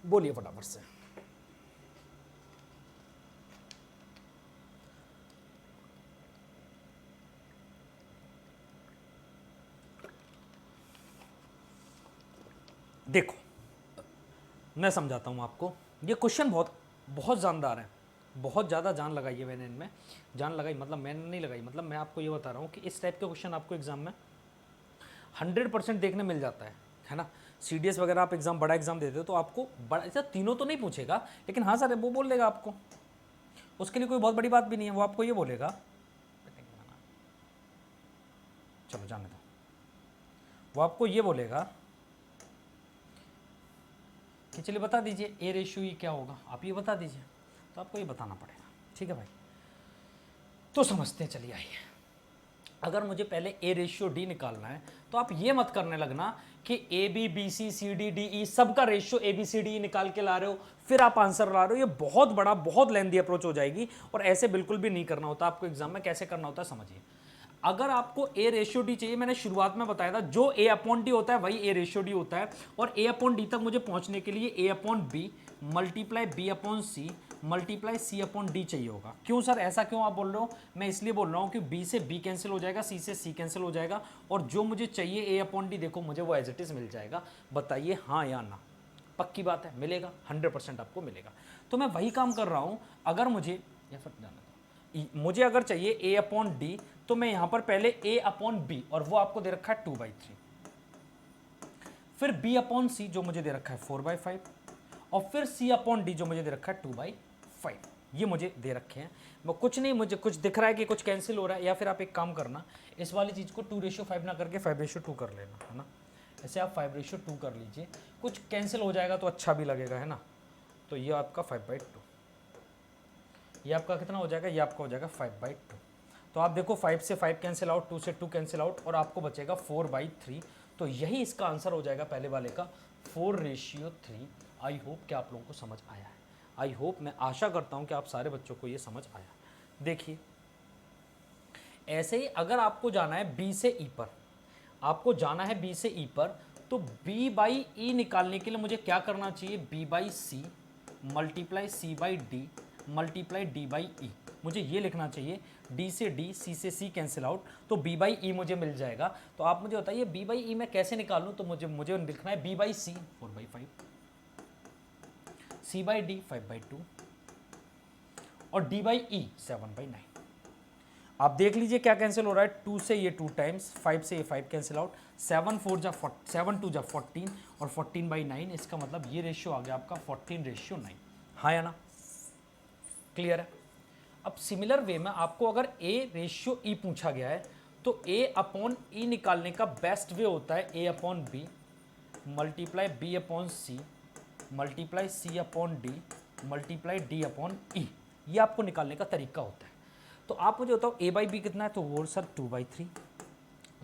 Speaker 1: बोलिए फटाफट से। देखो, मैं समझाता हूँ आपको, ये क्वेश्चन बहुत बहुत जानदार है, बहुत ज़्यादा जान लगाई है मैंने इनमें। जान लगाई मतलब मैंने नहीं लगाई, मतलब मैं आपको ये बता रहा हूँ कि इस टाइप के क्वेश्चन आपको एग्जाम में 100% देखने मिल जाता है ना? CDS वगैरह आप एग्जाम, बड़ा एग्जाम देते हो तो आपको बड़ा, ऐसा तीनों तो नहीं पूछेगा, लेकिन हाँ सर वो बोल देगा आपको, उसके लिए कोई बहुत बड़ी बात भी नहीं है, वो आपको ये बोलेगा, चलो जाने दो, वो आपको ये बोलेगा कि चलिए बता दीजिए ए रेशियो ये क्या होगा, आप ये बता दीजिए, तो आपको ये बताना पड़ेगा। ठीक है भाई, तो समझते हैं, चलिए आइए। अगर मुझे पहले ए रेशियो डी निकालना है तो आप ये मत करने लगना कि A B B C C D D E सबका ratio A B C D निकाल के ला रहे हो फिर आप आंसर ला रहे हो, ये बहुत बड़ा बहुत लेंदी अप्रोच हो जाएगी, और ऐसे बिल्कुल भी नहीं करना होता आपको एग्जाम में। कैसे करना होता है समझिए। अगर आपको ए रेशियो डी चाहिए, मैंने शुरुआत में बताया था जो ए अपॉन डी होता है वही ए रेशियो डी होता है, और ए अपॉन डी तक मुझे पहुंचने के लिए A upon B multiply B upon C multiply C upon D चाहिए होगा। क्यों सर, ऐसा क्यों आप बोल रहे हो? मैं इसलिए बोल रहा हूँ कि बी से बी कैंसिल हो जाएगा, सी से सी कैंसिल हो जाएगा, और जो मुझे चाहिए ए अपॉन डी, देखो मुझे वो एज इट इज मिल जाएगा। बताइए हाँ या ना? पक्की बात है, मिलेगा, 100% आपको मिलेगा। तो मैं वही काम कर रहा हूँ। अगर मुझे या फिर मुझे अगर चाहिए ए अपॉन डी, तो मैं यहां पर पहले ए अपॉन बी, और वो आपको दे रखा है 2/3, फिर बी अपॉन सी जो मुझे दे रखा है 4/5, और फिर सी अपॉन डी जो मुझे दे रखा है 2/5। ये मुझे दे रखे हैं। वो कुछ नहीं, मुझे कुछ दिख रहा है कि कुछ कैंसिल हो रहा है, या फिर आप एक काम करना, इस वाली चीज़ को 2:5 ना करके 5:2 कर लेना, है ना। ऐसे आप 5:2 कर लीजिए, कुछ कैंसिल हो जाएगा तो अच्छा भी लगेगा, है ना। तो ये आपका 5/2, ये आपका कितना हो जाएगा? ये आपका हो जाएगा 5/2। तो आप देखो 5 से 5 कैंसिल आउट, 2 से 2 कैंसिल आउट, और आपको बचेगा 4/3। तो यही इसका आंसर हो जाएगा पहले वाले का 4:3। आई होप कि आप लोगों को समझ आया है। आई होप, मैं आशा करता हूं कि आप सारे बच्चों को ये समझ आया। देखिए ऐसे ही अगर आपको जाना है बी से ई पर, आपको जाना है बी से ई पर, तो बी बाई ई निकालने के लिए मुझे क्या करना चाहिए? B by C multiply C by D multiply D by E. मुझे ये लिखना चाहिए, डी से डी, सी से सी कैंसिल आउट, तो बी बाई ई मुझे मिल जाएगा। तो आप मुझे बताइए बी बाई ई मैं कैसे निकालूं? तो मुझे लिखना है B by C 4/5, C by D 5/2, और डी बाई ई 7/9। आप देख लीजिए क्या कैंसिल हो रहा है, 2 से ये 2 टाइम्स, 5 से ये 5 कैंसिल आउट, 7 2 जा 14, और 14/9। इसका मतलब ये रेशियो आ गया आपका 14:9। हाँ या ना? क्लियर है? अब सिमिलर वे में आपको अगर ए रेशियो ई पूछा गया है, तो ए अपॉन ई निकालने का बेस्ट वे होता है A upon B multiply B upon C multiply C upon D multiply D upon E. ये आपको निकालने का तरीका होता है। तो आप मुझे बताओ ए बाई बी कितना है? तो वो सर 2/3,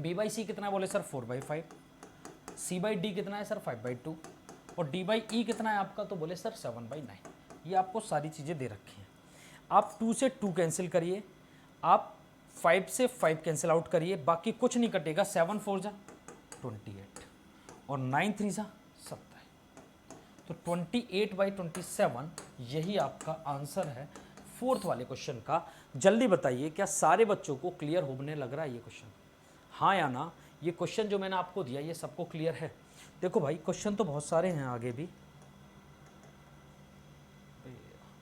Speaker 1: बी बाई सी कितना है? बोले सर 4/5, सी बाई डी कितना है सर 5/2, और डी बाई ई कितना है आपका? तो बोले सर 7/9। ये आपको सारी चीज़ें दे रखी हैं। आप 2 से 2 कैंसिल करिए, आप 5 से 5 कैंसिल आउट करिए, बाकी कुछ नहीं कटेगा। 7 4 जा 28, और 9 3 जा 70, तो 28/27 यही आपका आंसर है फोर्थ वाले क्वेश्चन का। जल्दी बताइए क्या सारे बच्चों को क्लियर होने लग रहा है ये क्वेश्चन? हाँ या ना? ये क्वेश्चन जो मैंने आपको दिया ये सबको क्लियर है? देखो भाई क्वेश्चन तो बहुत सारे हैं आगे भी,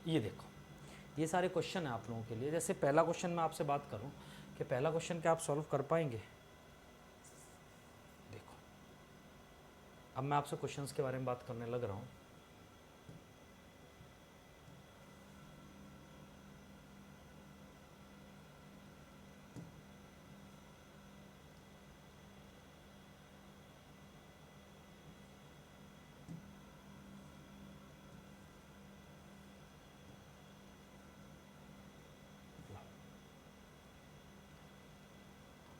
Speaker 1: ये देखो ये सारे क्वेश्चन हैं आप लोगों के लिए। जैसे पहला क्वेश्चन मैं आपसे बात करूं कि पहला क्वेश्चन क्या आप सॉल्व कर पाएंगे? देखो अब मैं आपसे क्वेश्चंस के बारे में बात करने लग रहा हूं।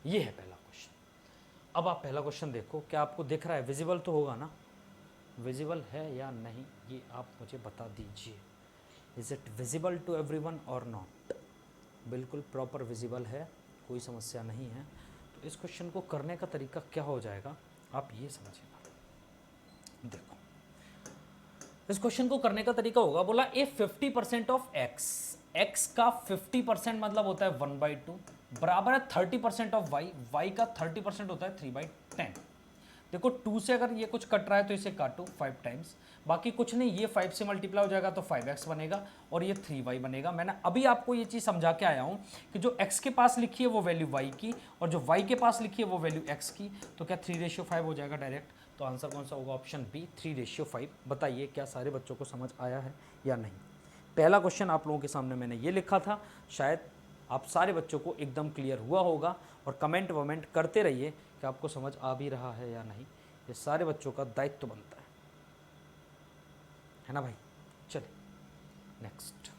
Speaker 1: ये है पहला क्वेश्चन। अब आप पहला क्वेश्चन देखो, क्या आपको दिख रहा है? विजिबल तो होगा ना? विजिबल है या नहीं ये आप मुझे बता दीजिए। Is it visible to everyone और नॉट? बिल्कुल प्रॉपर विजिबल है, कोई समस्या नहीं है। तो इस क्वेश्चन को करने का तरीका क्या हो जाएगा आप ये समझिएगा। देखो इस क्वेश्चन को करने का तरीका होगा, बोला ए 50% ऑफ एक्स, एक्स का 50% मतलब होता है 1/2 बराबर है 30% ऑफ वाई, वाई का 30% होता है 3/10। देखो 2 से अगर ये कुछ कट रहा है तो इसे काटो 5 टाइम्स, बाकी कुछ नहीं, ये 5 से मल्टीप्लाई हो जाएगा तो 5x बनेगा, और ये 3y बनेगा। मैंने अभी आपको ये चीज़ समझा के आया हूँ कि जो x के पास लिखी है वो वैल्यू y की, और जो y के पास लिखी है वो वैल्यू x की। तो क्या 3:5 हो जाएगा डायरेक्ट? तो आंसर कौन सा होगा? Option B 3:5। बताइए क्या सारे बच्चों को समझ आया है या नहीं? पहला क्वेश्चन आप लोगों के सामने मैंने ये लिखा था, शायद आप सारे बच्चों को एकदम क्लियर हुआ होगा। और कमेंट वमेंट करते रहिए कि आपको समझ आ भी रहा है या नहीं, ये सारे बच्चों का दायित्व बनता है ना भाई? चलिए नेक्स्ट।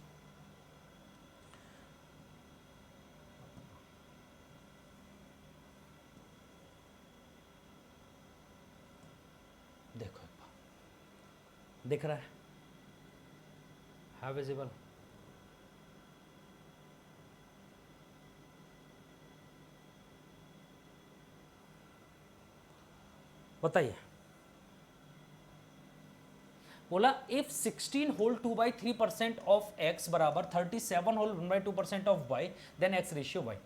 Speaker 1: देखो एक बार, दिख रहा है विजिबल? बताइए। बोला इफ 16 होल 2/3% ऑफ x बराबर 37 whole 1/2% of y, then x ratio y।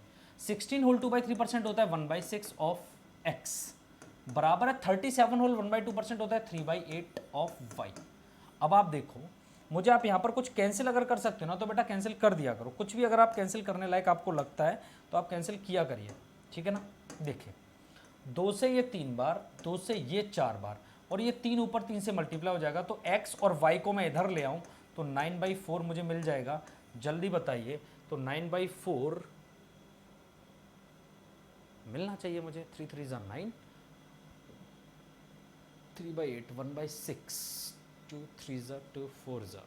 Speaker 1: 16 whole 2/3% होता है 1/6 ऑफ x, बराबर है 37 होल 1/2% होता है 3/8 ऑफ y। अब आप देखो, मुझे आप यहाँ पर कुछ कैंसिल अगर कर सकते हो ना तो बेटा कैंसिल कर दिया करो। कुछ भी अगर आप कैंसिल करने लायक आपको लगता है तो आप कैंसिल किया करिए, ठीक है ना? देखिए 2 से ये 3 बार, 2 से ये 4 बार, और ये 3 ऊपर 3 से मल्टीप्लाई हो जाएगा। तो x और y को मैं इधर ले आऊँ तो 9/4 मुझे मिल जाएगा। जल्दी बताइए, तो 9/4 मिलना चाहिए मुझे। 3 3 ज़ा 9, 3/8, 1/6, 2 3 ज़ा 2, 4 ज़ा।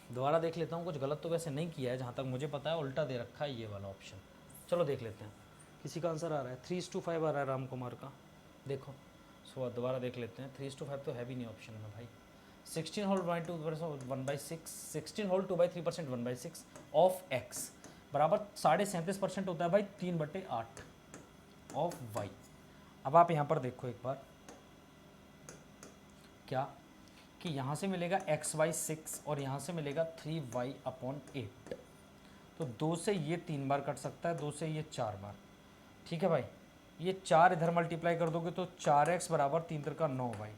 Speaker 1: दोबारा देख लेता हूँ, कुछ गलत तो वैसे नहीं किया है जहाँ तक मुझे पता है, उल्टा दे रखा है ये वाला ऑप्शन। चलो देख लेते हैं, किसी का आंसर आ रहा है 3:5 आ रहा है राम कुमार का। देखो सो दोबारा देख लेते हैं, 3:5 तो है भी नहीं ऑप्शन में भाई। 16 होल 1/2% 1/6, 16 होल 2/3% 1/6 ऑफ x बराबर 37.5% होता है भाई 3/8 ऑफ y। अब आप यहाँ पर देखो एक बार, क्या कि यहाँ से मिलेगा xy6 और यहाँ से मिलेगा 3y/8। तो 2 से ये 3 बार कट सकता है, 2 से ये 4 बार, ठीक है भाई। ये 4 इधर मल्टीप्लाई कर दोगे तो 4x बराबर 3 3 का 9y।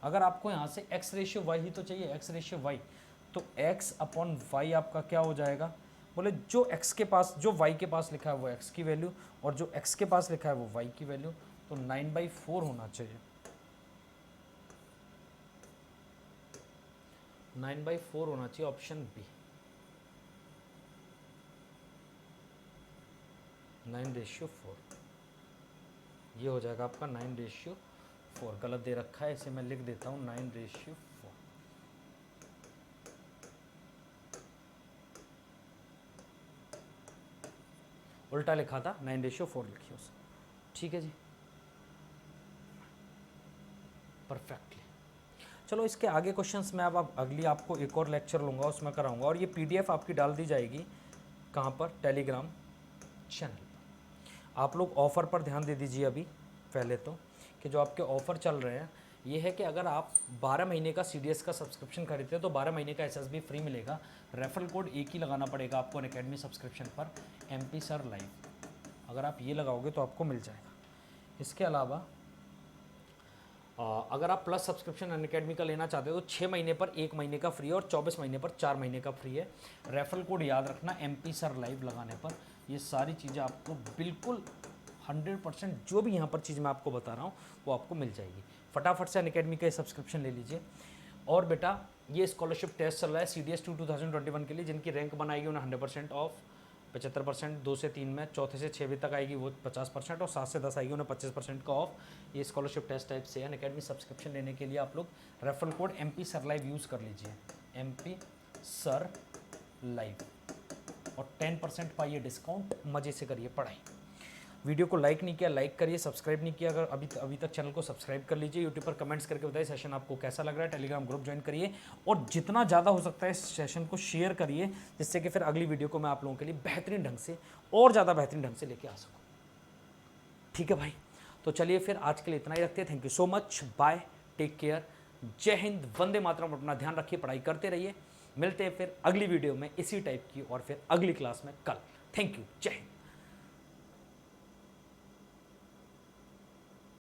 Speaker 1: अगर आपको यहाँ से x रेशियो y ही तो चाहिए, x रेशियो y, तो x/y आपका क्या हो जाएगा? बोले जो x के पास, जो y के पास लिखा है वो x की वैल्यू, और जो x के पास लिखा है वो y की वैल्यू। तो 9/4 होना चाहिए, 9/4 होना चाहिए, ऑप्शन बी 9/4। ये हो जाएगा आपका 9/4। गलत दे रखा है, इसे मैं लिख देता हूँ 9/4। उल्टा लिखा था, 9/4 लिखिए उसे, ठीक है जी, परफेक्टली। चलो इसके आगे क्वेश्चंस मैं अब अगली आपको एक और लेक्चर लूँगा, उसमें कराऊंगा। और ये PDF आपकी डाल दी जाएगी कहाँ पर? टेलीग्राम चैनल पर। आप लोग ऑफ़र पर ध्यान दे दीजिए अभी पहले तो, कि जो आपके ऑफ़र चल रहे हैं ये है कि अगर आप 12 महीने का CDS का सब्सक्रिप्शन खरीदते हैं तो 12 महीने का SSB फ्री मिलेगा। रेफरल कोड एक ही लगाना पड़ेगा आपको अनअकैडमी सब्सक्रिप्शन पर, MP सर लाइव। अगर आप ये लगाओगे तो आपको मिल जाएगा। इसके अलावा अगर आप प्लस सब्सक्रिप्शन अनअकैडमी का लेना चाहते हो तो 6 महीने पर 1 महीने का फ्री है और 24 महीने पर 4 महीने का फ्री है। रेफरल कोड याद रखना MP सर लाइव लगाने पर। ये सारी चीज़ें आपको बिल्कुल 100% जो भी यहाँ पर चीज़ मैं आपको बता रहा हूँ वो आपको मिल जाएगी। फटाफट से अनअकैडमी का सब्सक्रिप्शन ले लीजिए। और बेटा ये स्कॉलरशिप टेस्ट चल रहा है CDS 2 2021 के लिए, जिनकी रैंक बनाएगी उन्हें 100% ऑफ, 75%, 2 से 3 में, चौथे से 6वीं तक आएगी वो 50%, और 7 से 10 आएगी उन्हें 25% का ऑफ। ये स्कॉलरशिप टेस्ट टाइप से है। अनअकैडमी सब्सक्रिप्शन लेने के लिए आप लोग referral code MP sir live use कर लीजिए, MP सर लाइव, और 10% पाइए डिस्काउंट। मज़े से करिए पढ़ाई। वीडियो को लाइक नहीं किया, लाइक करिए। सब्सक्राइब नहीं किया अगर अभी तक चैनल को सब्सक्राइब कर लीजिए। यूट्यूब पर कमेंट्स करके बताइए सेशन आपको कैसा लग रहा है। टेलीग्राम ग्रुप ज्वाइन करिए और जितना ज़्यादा हो सकता है इस सेशन को शेयर करिए, जिससे कि फिर अगली वीडियो को मैं आप लोगों के लिए बेहतरीन ढंग से और ज़्यादा बेहतरीन ढंग से लेके आ सकूँ। ठीक है भाई, तो चलिए फिर आज के लिए इतना ही रखते हैं। Thank you so much, bye, take care, जय हिंद, वंदे मातरम। अपना ध्यान रखिए, पढ़ाई करते रहिए। मिलते हैं फिर अगली वीडियो में इसी टाइप की और फिर अगली क्लास में कल। थैंक यू, जय हिंद।